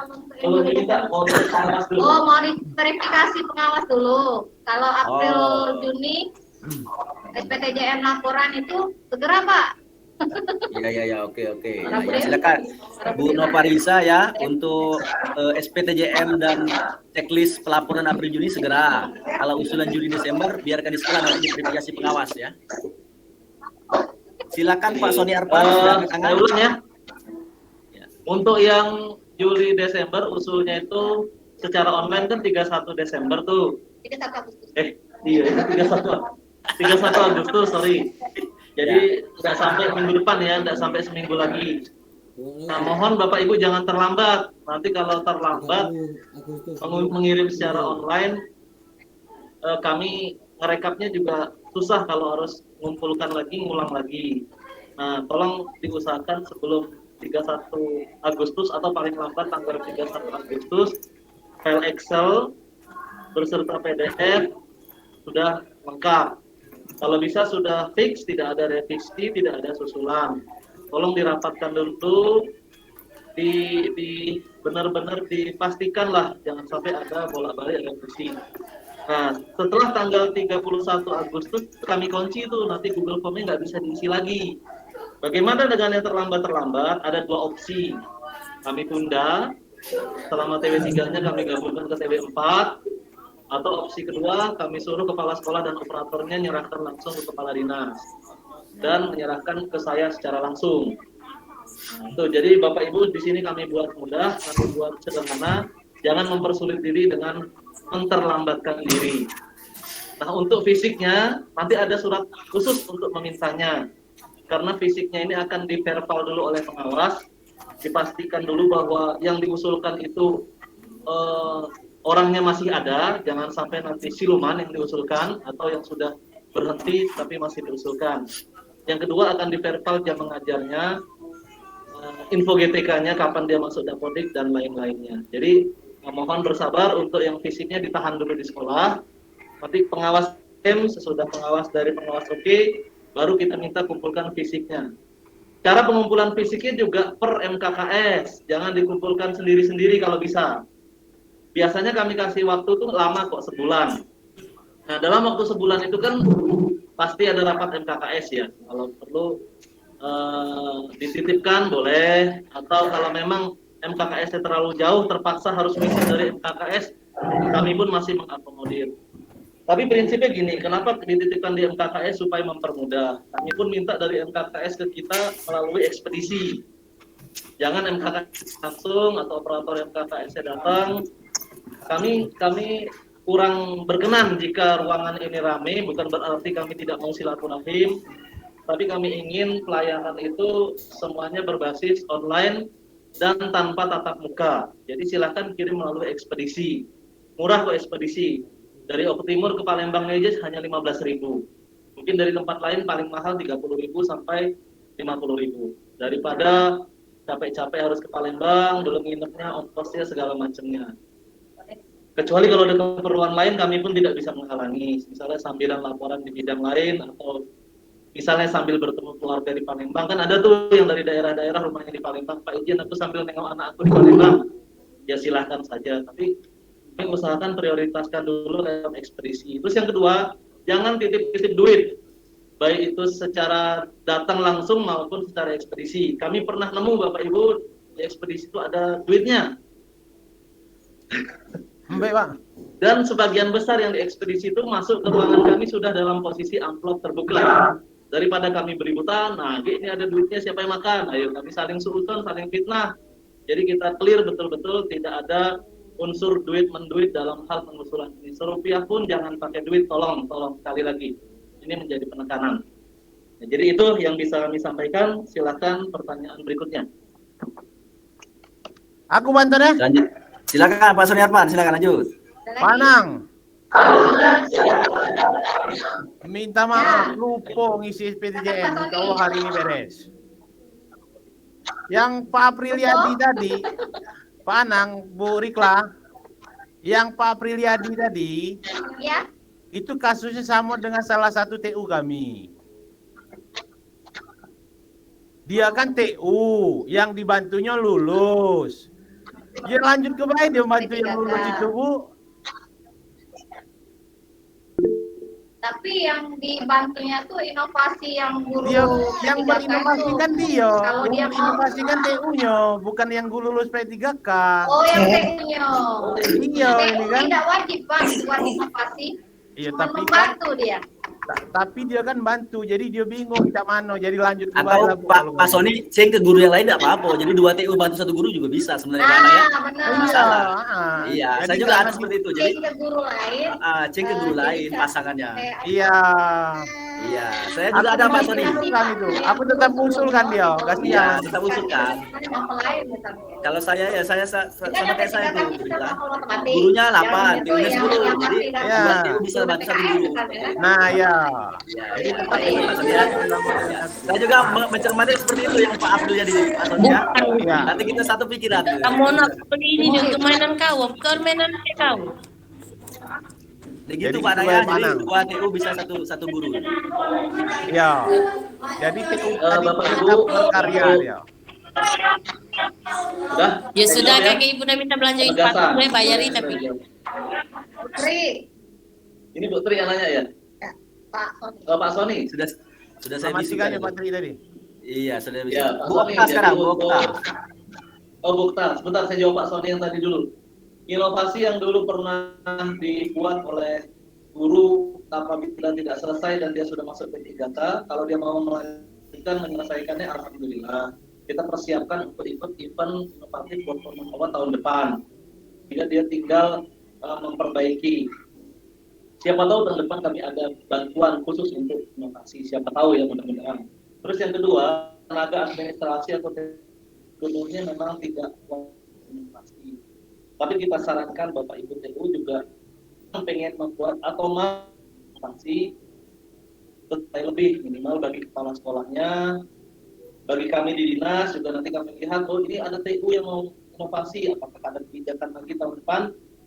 Oh, mau verifikasi pengawas dulu. Kalau April Juni SPTJM laporan itu segera Pak. Ya, oke. Nah, ya, silakan Bu Novarisa ya untuk SPTJM dan checklist pelaporan April Juni segera. Kalau usulan Juli Desember biarkan di sekolah nanti diverifikasi pengawas ya. Silakan Pak Sony Arpan. Saya ulang ya. Untuk yang Juli Desember usulnya itu secara online kan 31 Desember tuh. 31 Agustus. Iya, 31 Agustus, sorry. Jadi nggak sampai minggu depan ya, nggak sampai seminggu lagi. Nah, mohon Bapak Ibu jangan terlambat. Nanti kalau terlambat mengirim secara online, kami ngerekapnya juga susah kalau harus ngumpulkan lagi, ngulang lagi. Nah, tolong diusahakan sebelum 31 Agustus atau paling lambat tanggal 31 Agustus, file Excel berserta PDF sudah lengkap. Kalau bisa sudah fix, tidak ada revisi, tidak ada susulan. Tolong dirapatkan dulu, benar-benar dipastikan lah, jangan sampai ada bolak-balik revisi. Nah, setelah tanggal 31 Agustus kami kunci itu, nanti Google Form-nya nggak bisa diisi lagi. Bagaimana dengan yang terlambat? Ada dua opsi. Kami tunda, selama TW3-nya kami gabungkan ke TW4, atau opsi kedua, kami suruh kepala sekolah dan operatornya menyerahkan langsung ke kepala dinas dan menyerahkan ke saya secara langsung. Nah, itu jadi Bapak Ibu di sini kami buat mudah, kami buat sederhana, jangan mempersulit diri dengan menterlambatkan diri. Nah, untuk fisiknya nanti ada surat khusus untuk memintanya, karena fisiknya ini akan diverval dulu oleh pengawas, dipastikan dulu bahwa yang diusulkan itu orangnya masih ada, jangan sampai nanti siluman yang diusulkan atau yang sudah berhenti tapi masih diusulkan. Yang kedua akan diverval jam mengajarnya, info GTK-nya, kapan dia masuk dapodik dan lain-lainnya. Jadi mohon bersabar untuk yang fisiknya ditahan dulu di sekolah. Nanti pengawas sesudah pengawas dari pengawas oke, baru kita minta kumpulkan fisiknya. Cara pengumpulan fisiknya juga per MKKS, jangan dikumpulkan sendiri-sendiri kalau bisa. Biasanya kami kasih waktu tuh lama kok, sebulan. Nah, dalam waktu sebulan itu kan pasti ada rapat MKKS ya. Kalau perlu dititipkan boleh, atau kalau memang MKKS-nya terlalu jauh terpaksa harus bisa dari MKKS, kami pun masih mengakomodir. Tapi prinsipnya gini, kenapa dititipkan di MKKS supaya mempermudah. Kami pun minta dari MKKS ke kita melalui ekspedisi. Jangan MKKS langsung atau operator MKKS-nya datang. Kami kurang berkenan jika ruangan ini ramai, bukan berarti kami tidak mau silaturahim, tapi kami ingin pelayanan itu semuanya berbasis online dan tanpa tatap muka. Jadi silakan kirim melalui ekspedisi. Murah kok ekspedisi. Dari Optimur ke Palembang aja hanya 15.000. Mungkin dari tempat lain paling mahal 30.000 sampai 50.000. Daripada capek-capek harus ke Palembang, belum nginepnya, ongkosnya segala macamnya. Kecuali kalau ada keperluan lain, kami pun tidak bisa menghalangi. Misalnya sambilan laporan di bidang lain, atau misalnya sambil bertemu keluarga di Palembang. Kan ada tuh yang dari daerah-daerah rumahnya di Palembang. Pak izin aku sambil nengok anak aku di Palembang. Ya silahkan saja. Tapi kami usahakan prioritaskan dulu dalam ekspedisi. Terus yang kedua, jangan titip-titip duit. Baik itu secara datang langsung maupun secara ekspedisi. Kami pernah nemu Bapak Ibu, di ekspedisi itu ada duitnya. Baik, Pak. Dan sebagian besar yang di ekspedisi itu masuk ke ruangan kami sudah dalam posisi amplop terbuka. Daripada kami beributan, nah ini ada duitnya, siapa yang makan? Ayo kami saling suudon, saling fitnah. Jadi kita clear betul-betul, tidak ada unsur duit-menduit dalam hal pengusulan ini. Serupiah pun jangan pakai duit, tolong sekali lagi. Ini menjadi penekanan. Nah, jadi itu yang bisa kami sampaikan. Silakan pertanyaan berikutnya. Aku bantu deh. Lanjut. Silakan Pak Suniarman, silakan lanjut. Panang. Minta maaf, lupa ngisi SPTJN. Kalau hari ini beres. Yang Pak Apriliadi tadi, Pak Anang, Bu Rikla, yang Pak Apriliadi tadi, Ya. itu kasusnya sama dengan salah satu TU kami. Dia kan TU, yang dibantunya lulus. Ya lanjut ke baik, dia bantu yang lulus itu, Bu. Tapi yang dibantunya tuh inovasi yang guru Dia yang 3K berinovasi itu. kan dia, Kalau dia yang mau, inovasi kan TU-nya, bukan yang lulus P3K. oh yang TU-nya. Iya, ini kan. Tidak wajib Pak buat inovasi. Iya, Cuma tapi kan, membantu dia. tapi dia kan bantu, jadi dia bingung tak mana, jadi lanjut ke Atau bawah. Pak Sony cek ke guru yang lain tidak apa-apa. Jadi 2 TU bantu 1 guru juga bisa sebenarnya Pak Ana ya. Benar. Salah. Ah, Iya, jadi saya juga jangan ada seperti itu. Jadi Cek ke guru lain. cek ke guru lain bisa. pasangannya. Iya. Iya, saya juga ada Pak Sony. Usulkan itu. Aku tetap usulkan dia, Iya, kasihan. tetap usulkan. Kalau saya ya saya sama kayak saya tuh bilang. Gurunya 8, gurunya 10. Jadi Ya. buat TU bisa bantu satu guru. Nah, ya. Ya, jadi tetap ya, Pak Sony ya. Saya juga mencermati seperti itu yang Pak Abdul jadi Pak Sony ya. Ya. Nanti kita satu pikiran. Kamu nak ini untuk mainan kau, bukan mainan kau. Begitu Jadi Pak itu Naya, yang jadi mana? buat TU bisa satu guru. Ya. Jadi TU tadi Bapak Ibu, tetap berkarya dia. Sudah? Ya sudah, Jawab ya. kakek ibu udah minta belanjain Penegasan. sepatu, gue bayarin tapi. Putri, Ini Bu Tri yang nanya ya? Pak Sony. Pak Sony. Sudah saya Sama bisikan. ya Pak Tri tadi. Iya, sudah bisa. Ya, Pak Bu Sony, Okta sekarang, jadi Bu Okta. Oh, Bu Okta. Sebentar saya jawab Pak Sony yang tadi dulu. Inovasi yang dulu pernah dibuat oleh guru apabila tidak selesai dan dia sudah masuk P3K, kalau dia mau melanjutkan menyelesaikannya, alhamdulillah. Kita persiapkan untuk ikut event inovatif Borneo tahun depan. Bila dia tinggal memperbaiki. Siapa tahu tahun depan kami ada bantuan khusus untuk inovasi. Siapa tahu ya, mudah-mudahan. Terus yang kedua, tenaga administrasi atau teknologinya memang tidak inovasi. Tapi kita sarankan Bapak Ibu TU juga pengen membuat atau inovasi lebih minimal bagi kepala sekolahnya, bagi kami di dinas juga nanti kami lihat, oh ini ada TU yang mau inovasi, apakah ada kebijakan lagi tahun depan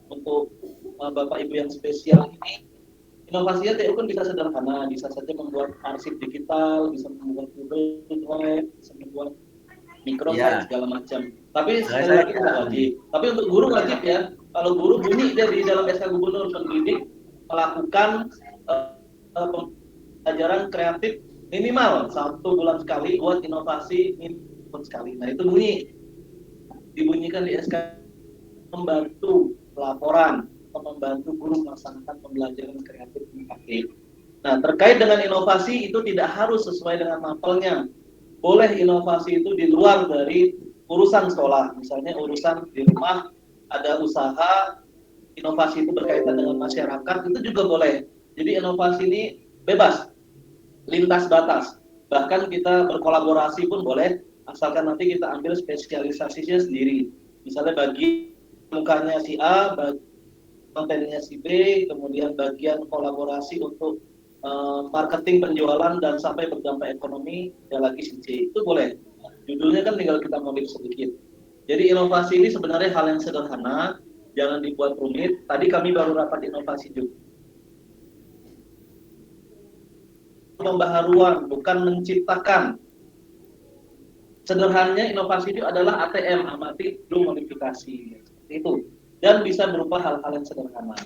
untuk Bapak Ibu yang spesial ini. Inovasinya TU kan bisa sederhana, bisa saja membuat arsip digital, bisa membuat Google Drive, bisa membuat Microsoft segala macam. Tapi sekali lagi tidak wajib. Tapi untuk guru wajib ya. Kalau guru bunyi dia di dalam SK Gubernur pendidik melakukan pembelajaran kreatif minimal 1 bulan sekali buat inovasi minimal sekali. Nah itu bunyi dibunyikan di SK, membantu pelaporan atau membantu guru melaksanakan pembelajaran kreatif inovatif. Nah terkait dengan inovasi itu tidak harus sesuai dengan mapelnya. Boleh inovasi itu di luar dari urusan sekolah, misalnya urusan di rumah, ada usaha, inovasi itu berkaitan dengan masyarakat, itu juga boleh. Jadi inovasi ini bebas, lintas batas. Bahkan kita berkolaborasi pun boleh, asalkan nanti kita ambil spesialisasinya sendiri. Misalnya bagi mukanya si A, bagi kontennya si B, kemudian bagian kolaborasi untuk marketing, penjualan, dan sampai berdampak ekonomi, ada lagi si C. Itu boleh. Judulnya kan tinggal kita modif sedikit. Jadi inovasi ini sebenarnya hal yang sederhana, jangan dibuat rumit. Tadi kami baru rapat inovasi juga. Pembaharuan, bukan menciptakan. Sederhananya inovasi itu adalah ATM, amati belum modifikasi. Seperti itu. Dan bisa berupa hal-hal yang sederhana.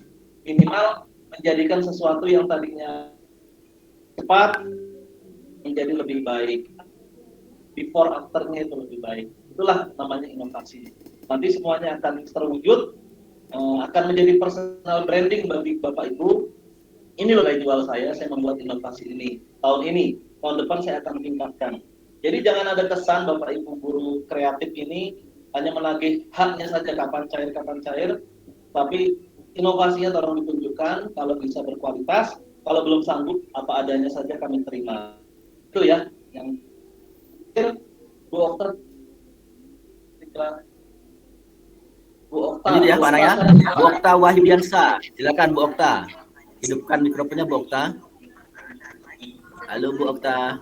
Minimal menjadikan sesuatu yang tadinya cepat menjadi lebih baik. Before afternya itu lebih baik. Itulah namanya inovasi. Nanti semuanya akan terwujud, akan menjadi personal branding bagi Bapak Ibu. Ini loh jual saya membuat inovasi ini. Tahun ini, tahun depan saya akan tingkatkan. Jadi jangan ada kesan Bapak Ibu guru kreatif ini hanya menagih haknya saja kapan cair, tapi inovasinya tolong ditunjukkan, kalau bisa berkualitas, kalau belum sanggup apa adanya saja kami terima. Itu ya yang Bu Okta. Bu Okta. Ini dia Pak Naya. Bu Okta Wahyudiansa. Silakan Bu Okta. Hidupkan mikrofonnya Bu Okta. Halo Bu Okta.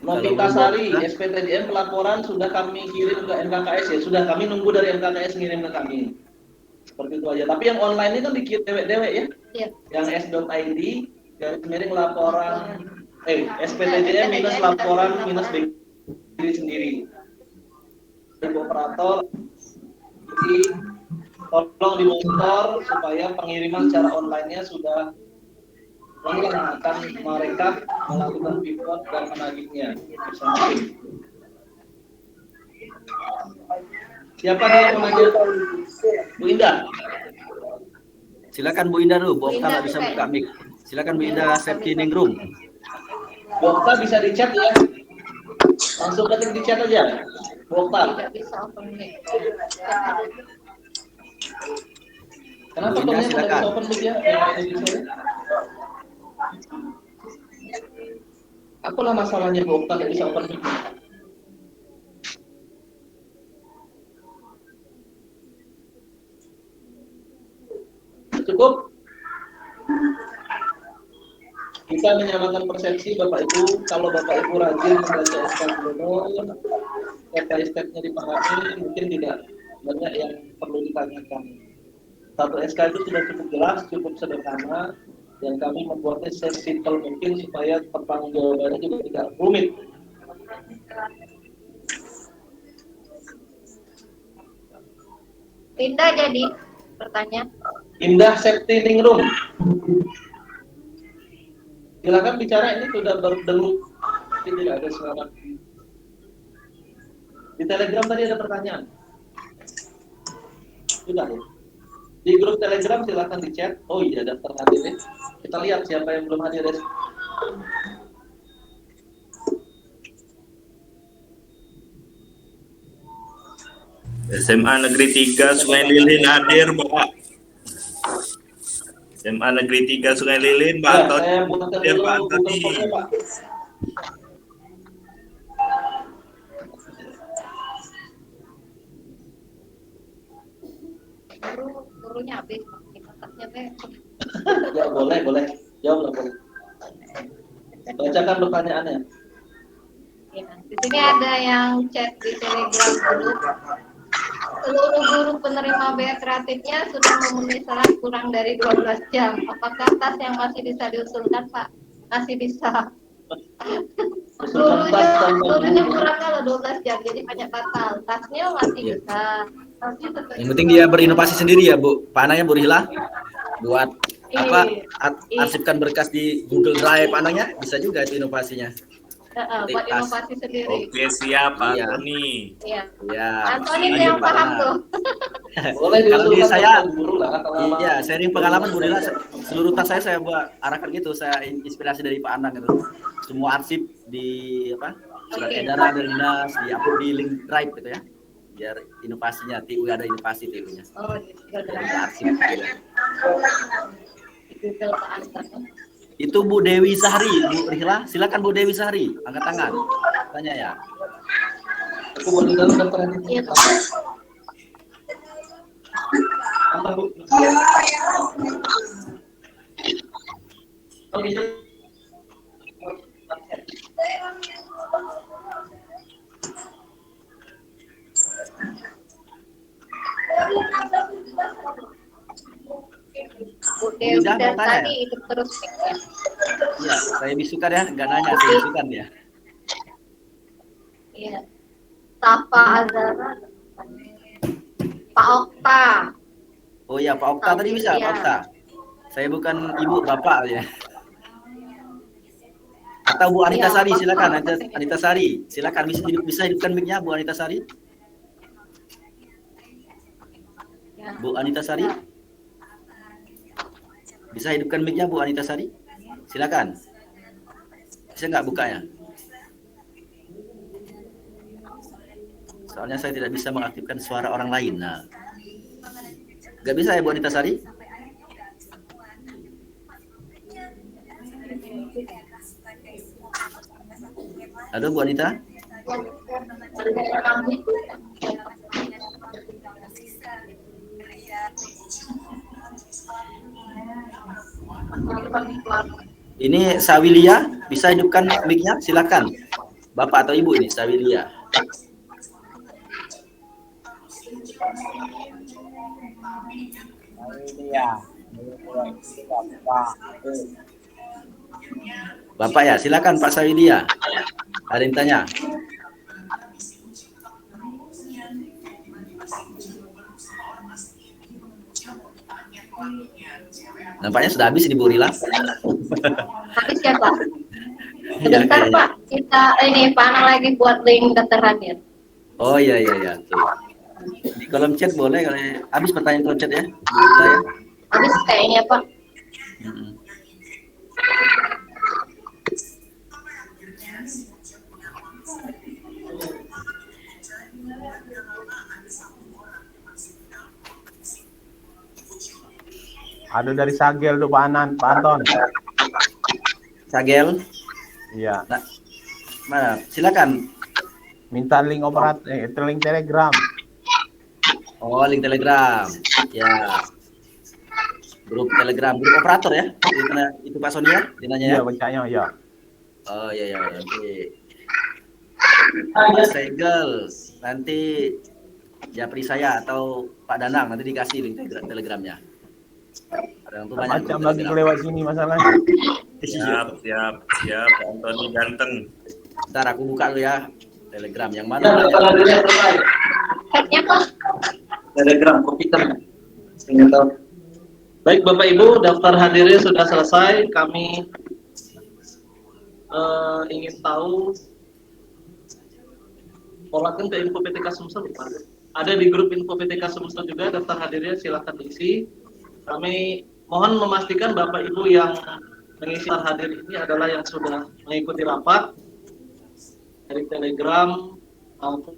Novita Sari, SPTJM pelaporan sudah kami kirim ke MKKS ya. Sudah, kami nunggu dari MKKS ngirim ke kami. Seperti itu aja. Tapi yang online ini kan dikirim dewek-dewek ya. Iya. Yang s.id garis miring laporan SPTJM minus laporan minus diri sendiri. Ibu operator, jadi tolong dimonitor supaya pengiriman secara online-nya sudah akan mereka melakukan pivot dan menagihnya. Siapa nih yang menagih? Bu Indah. Silakan Bu Indah dulu. Bu Okta nggak bisa buka mic. Silakan Bu Indah safety room. Bu Okta bisa di chat ya. Langsung ketik di chat aja. Bu Okta. Tidak bisa open mic. Kenapa Bu Indah, ternyata silakan. dari open mic ya? Yang ini di sini? Apalah masalahnya Bu Okta nggak bisa open mic? Cukup? Kita menyamakan persepsi Bapak Ibu. Kalau Bapak Ibu rajin membaca SK gubernur, step-by-stepnya dipahami, mungkin tidak banyak yang perlu ditanyakan. Satu SK itu sudah cukup jelas, cukup sederhana, dan kami membuatnya sesimpel mungkin supaya pertanggungjawabannya juga tidak rumit. Indah jadi pertanyaan. Indah Septi Room. Silakan bicara, ini sudah berdengung, tidak ada suara. Di Telegram tadi ada pertanyaan. Sudah ya. Di grup Telegram silakan di chat. Oh iya, daftar hadirnya. Kita lihat siapa yang belum hadir. SMA Negeri 3 Sungai Lilin hadir, Pak. SMA Negeri 3 Sungai Lilin, Pak. Ya, saya buatkan Ya, dulu Pak Google Tony. Form-nya, Pak. Gurunya habis. Otaknya teh. Ya boleh, boleh. Jawab lah boleh. Bacakan pertanyaannya. Ya, di sini ada yang chat di Telegram grup. Seluruh guru penerima biaya kreatifnya sudah memenuhi syarat kurang dari 12 jam. Apakah tas yang masih bisa diusulkan, Pak? Masih bisa. Gurunya kurang kalau 12 jam, jadi banyak batal. Tasnya masih Iya. bisa. Tasnya tetap Yang penting dia berinovasi sendiri ya, Bu. Panahnya Bu Rihla buat apa? Arsipkan berkas di Google Drive anaknya bisa juga itu inovasinya. buat inovasi sendiri. Oke, siap, Pak Iya. Tony. Iya. Ya. Antoni itu yang paham tuh. Boleh Kalau di diusulkan saya, sama guru lah. Kalau iya, sharing pengalaman Bu Rihla, seluruh tas saya buat arahkan gitu, saya inspirasi dari Pak Anang gitu. Semua arsip di apa? Surat edaran dari dinas, di-upload di link drive gitu ya. Biar inovasinya, TU ada inovasi TU-nya. Oh, gitu. Jadi arsip gitu. Google Pak Anton. Itu Bu Dewi Sahri, Bu Rihla, silakan Bu Dewi Sahri, angkat tangan. Tanya ya. aku boleh dalam daftaran ini. Iya, Pak. Apa, Bu? Oh, gitu. Bu Dewi Udah, dan mau tanya tadi itu terus ya. Ya, saya bisukan ya, nggak nanya, saya bisukan ya. Iya. Safa Azara. Pak Okta. Oh ya, Pak Okta tadi bisa, Pak Okta. Saya bukan ibu, bapak ya. Atau Bu Anita Iya, Sari, Pak. silakan. Anita Sari, silakan bisa hidupkan mic-nya Bu Anita Sari. Ya. Bu Anita Sari. Bisa hidupkan mic-nya Bu Anita Sari? Silakan. Bisa nggak bukanya? Soalnya saya tidak bisa mengaktifkan suara orang lain. Nah, nggak bisa ya Bu Anita Sari? Halo Bu Anita? Ini Sawilia, bisa hidupkan mic-nya? Silakan. Bapak atau Ibu ini, Sawilia. Bapak ya, silakan Pak Sawilia. Ada yang tanya? Nampaknya sudah habis ini Bu Rihla. Habis ya Pak. Sebentar Pak, kita ini Pak Anang lagi buat link daftar hadir. Oh iya. Oke. Di kolom chat boleh kalau habis pertanyaan kolom chat ya. Bu Rihla ya. Habis kayaknya Pak. Ada dari Sagel tuh Pak Anton. Sagel. Iya. Nah, mana? Silakan. Minta link link Telegram. Oh, link Telegram. Ya. Grup Telegram, grup operator ya. Itu Pak Sony ya, dinanya ya. Iya, bacanya ya. Oh iya, oke. Segel, nanti japri saya atau Pak Danang nanti dikasih link Telegramnya. Ada yang tuh banyak. Macam lagi lewat sini masalahnya. Siap, Pak Antoni ganteng. Ntar aku buka dulu ya Telegram yang mana? Telegram komputer. Baik Bapak Ibu, daftar hadirnya sudah selesai. Kami ingin tahu polakan ke info PTK Sumsel. Ada di grup info PTK Sumsel juga, daftar hadirnya silakan diisi. Kami mohon memastikan Bapak Ibu yang mengisi daftar hadir ini adalah yang sudah mengikuti rapat dari Telegram maupun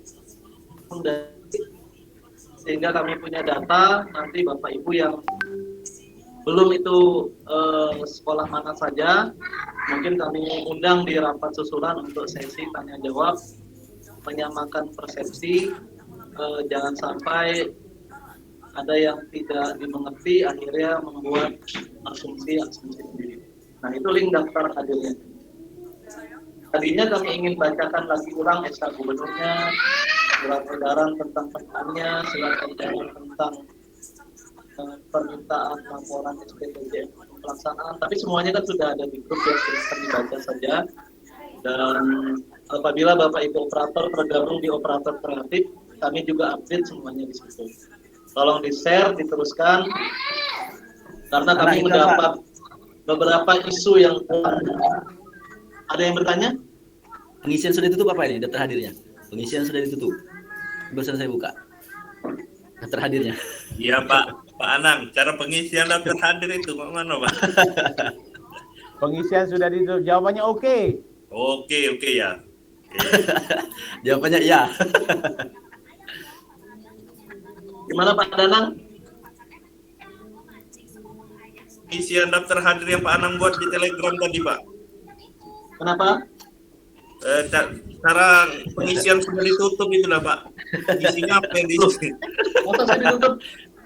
dari, sehingga kami punya data. Nanti Bapak Ibu yang belum itu sekolah mana saja, mungkin kami undang di rapat susulan untuk sesi tanya jawab, menyamakan persepsi, jangan sampai ada yang tidak dimengerti akhirnya membuat asumsi sendiri. Nah, itu link daftar hadirnya. Tadinya kami ingin bacakan lagi ulang SK gubernurnya, surat edaran tentang penanganannya, surat edaran tentang permintaan laporan SPTJ pelaksanaan, tapi semuanya kan sudah ada di grup ya, silahkan dibaca saja. Dan apabila Bapak Ibu operator tergabung di operator kreatif, kami juga update semuanya di situ. Tolong di-share, diteruskan, karena kami mendapat beberapa isu yang ada yang bertanya. Pengisian sudah ditutup apa ini daftar hadirnya? Pengisian sudah ditutup. Barusan saya buka daftar hadirnya. Iya Pak Anang, cara pengisian daftar hadir itu mana Pak? Pengisian sudah ditutup. Jawabannya oke. Oke ya. Jawabannya iya. Gimana Pak Danang? Pengisian daftar hadir yang Pak Anang buat di Telegram tadi Pak. Kenapa? Cara pengisian sudah ditutup itulah Pak. Isinya apa yang diisi? Masa saya ditutup?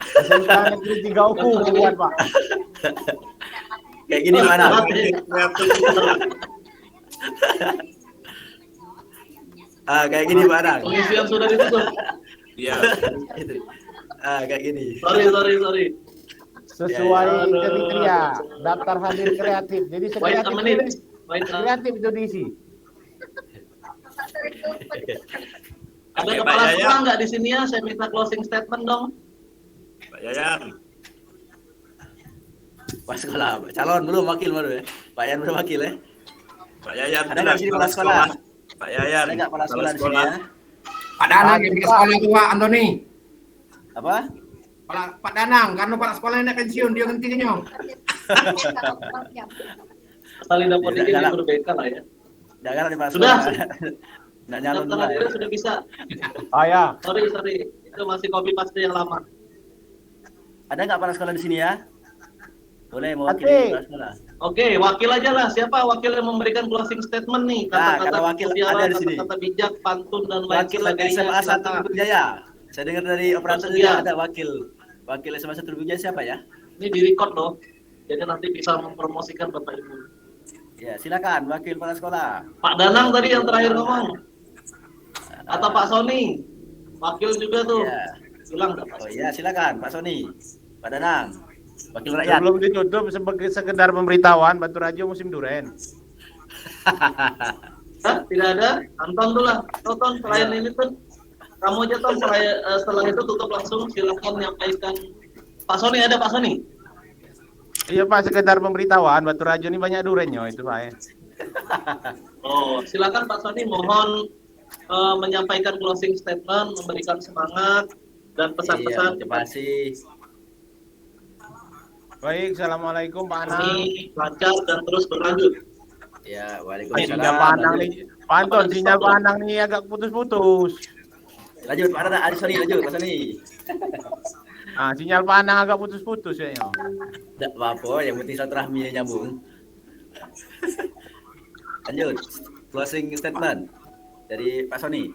SMK Negeri 3 UKU buat Pak. Kayak gini mana? Kayak gini Pak Anang. Pengisian sudah ditutup. Iya. Kayak gini. Sorry. Sesuai kriteria daftar hadir kreatif. Jadi kreatif itu diisi. Ada kepala sekolah nggak di sini ya? Saya minta closing statement dong. Pak Yayan. Pak sekolah, calon belum wakil baru ya. Pak Yayan belum wakil ya. Pak Yayan. Ada nggak di sini kepala sekolah? Pak Yayan. Ada nggak kepala sekolah di sini ya? Pak Danang yang di sekolah itu Pak Antoni. Apa? Pak Danang, karena kepala sekolah ini pensiun, dia ngentinya. Kali dapat ini berbeda lah ya. Jangan di kepala Sudah. sekolah. Nggak nyalon Daftar dulu ya. hadirnya sudah bisa. Oh ya. Sorry. Itu masih copy paste yang lama. Ada nggak kepala sekolah di sini ya? Boleh mewakili kepala sekolah. Oke, wakil aja lah. Siapa wakil yang memberikan closing statement nih? Kata-kata kalau wakil mutiara, ada di sini. kata-kata bijak, pantun dan lain Wakil sebagainya. SMA 1 Silakan. Jaya. Saya dengar dari operator juga ada wakil SMA 1 Jaya siapa ya? Ini di-record loh. Jadi nanti bisa mempromosikan Bapak Ibu. Ya, silakan wakil kepala sekolah. Pak Danang tadi yang terakhir ngomong. Atau Pak Sony. Wakil juga tuh. Ya. Bilang enggak Pak? Oh iya, silakan Pak Sony. Pak Danang. Wakil rakyat. Sebelum ditutup sebagai sekedar pemberitahuan Batu Rajo musim duren. Hah? Tidak ada? Anton tuh lah. Tonton selain ini tuh. Kamu aja Ton, setelah itu tutup langsung. Silakan menyampaikan. Pak Sony ada Pak Sony? Iya Pak, sekedar pemberitahuan Batu Rajo ini banyak durennya itu Pak. Oh, silakan Pak Sony, mohon menyampaikan closing statement, memberikan semangat dan pesan-pesan. Terima kasih. Baik, assalamualaikum Pak Anang. Ini lancar dan terus berlanjut. Ya, Sinyal waalaikumsalam. Pak Anang nih, Pak Anton, sinyal Pak Anang nih agak putus-putus. Lanjut Pak Danang, Sony lanjut Pak Sony. Sinyal Pak Anang agak putus-putus ya. Tidak apa-apa, yang penting silaturahminya nyambung. Lanjut, closing statement dari Pak Sony.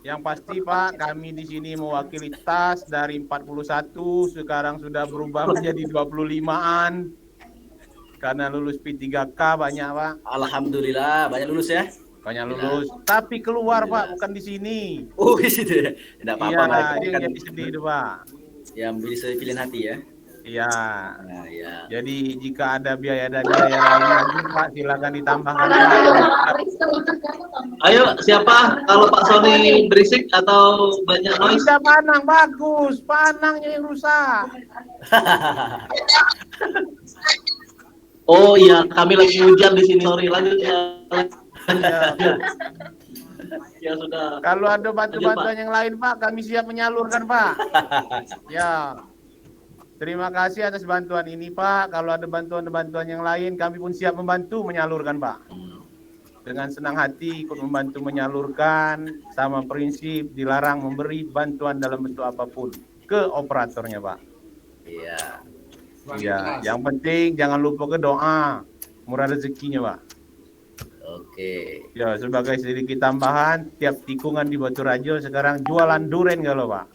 Yang pasti Pak, kami di sini mewakili TAS dari 41, sekarang sudah berubah menjadi 25-an. Karena lulus P3K banyak Pak. Alhamdulillah, banyak lulus ya. Banyak lulus. Tapi keluar Pak, bukan di sini. Oh, di situ ya. Tidak apa-apa. Iya, Pak. dia Kan jadi sedih itu Pak. yang bisa pilihan hati ya. Iya. Nah, ya. Jadi jika ada biaya dan biaya lain lagi Pak, silakan ditambahkan Pak. Ayo, siapa? Kalau Pak Sony berisik atau banyak noise? Bisa Panang, bagus. Panangnya yang rusak. Oh iya, kami lagi hujan di sini. Sorry, lanjut ya. Ya sudah. Kalau ada bantu-bantuan yang lain Pak, kami siap menyalurkan Pak. Ya. Terima kasih atas bantuan ini Pak. Kalau ada bantuan-bantuan yang lain, kami pun siap membantu menyalurkan Pak. Dengan senang hati ikut membantu menyalurkan, sama prinsip dilarang memberi bantuan dalam bentuk apapun ke operatornya Pak. Iya. Ya, yang penting jangan lupa ke doa, murah rezekinya Pak. Oke. Ya, sebagai sedikit tambahan, tiap tikungan di Batu Rajo sekarang jualan duren kalau Pak.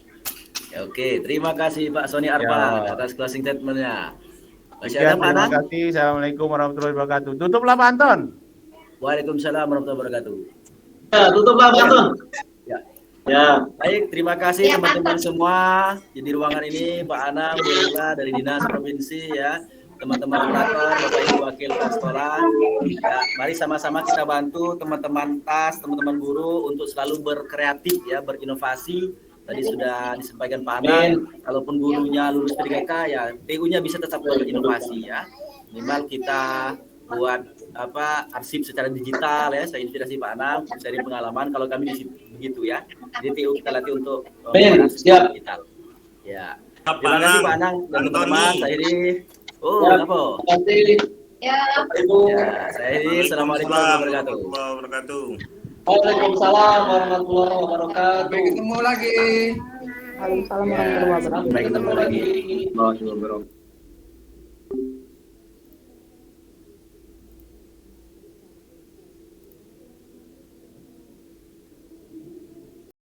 Oke, terima kasih Pak Sony Arfan atas closing statement-nya. Masih ada Ya, Pak terima Anang? kasih. Assalamualaikum warahmatullahi wabarakatuh. Tutuplah Pak Anton. Waalaikumsalam warahmatullahi wabarakatuh. Ya, tutuplah Pak Anton. Ya. Ya. Baik, terima kasih teman-teman semua di ruangan ini, Pak Anang, Bu Lila dari Dinas Provinsi ya, teman-teman operator, Bapak Ibu Wakil Sekolah. Ya, mari sama-sama kita bantu teman-teman TAS, teman-teman guru untuk selalu berkreatif ya, berinovasi. Tadi sudah disampaikan Pak Anang, kalaupun gurunya lulus P3K ya, PU-nya bisa tetap berinovasi ya. Minimal kita buat arsip secara digital ya. Saya inspirasi Pak Anang dari pengalaman kalau kami di situ begitu ya. Jadi TU kita latih untuk siap digital. Ya. Terima kasih Pak Anang dan teman-teman. Saya ini apa? Ya. Saya ini Assalamualaikum warahmatullahi wabarakatuh. Waalaikumsalam warahmatullahi wabarakatuh. Sampai ketemu lagi. Waalaikumsalam warahmatullahi wabarakatuh. Sampai ketemu lagi. Warahmatullahi wabarakatuh.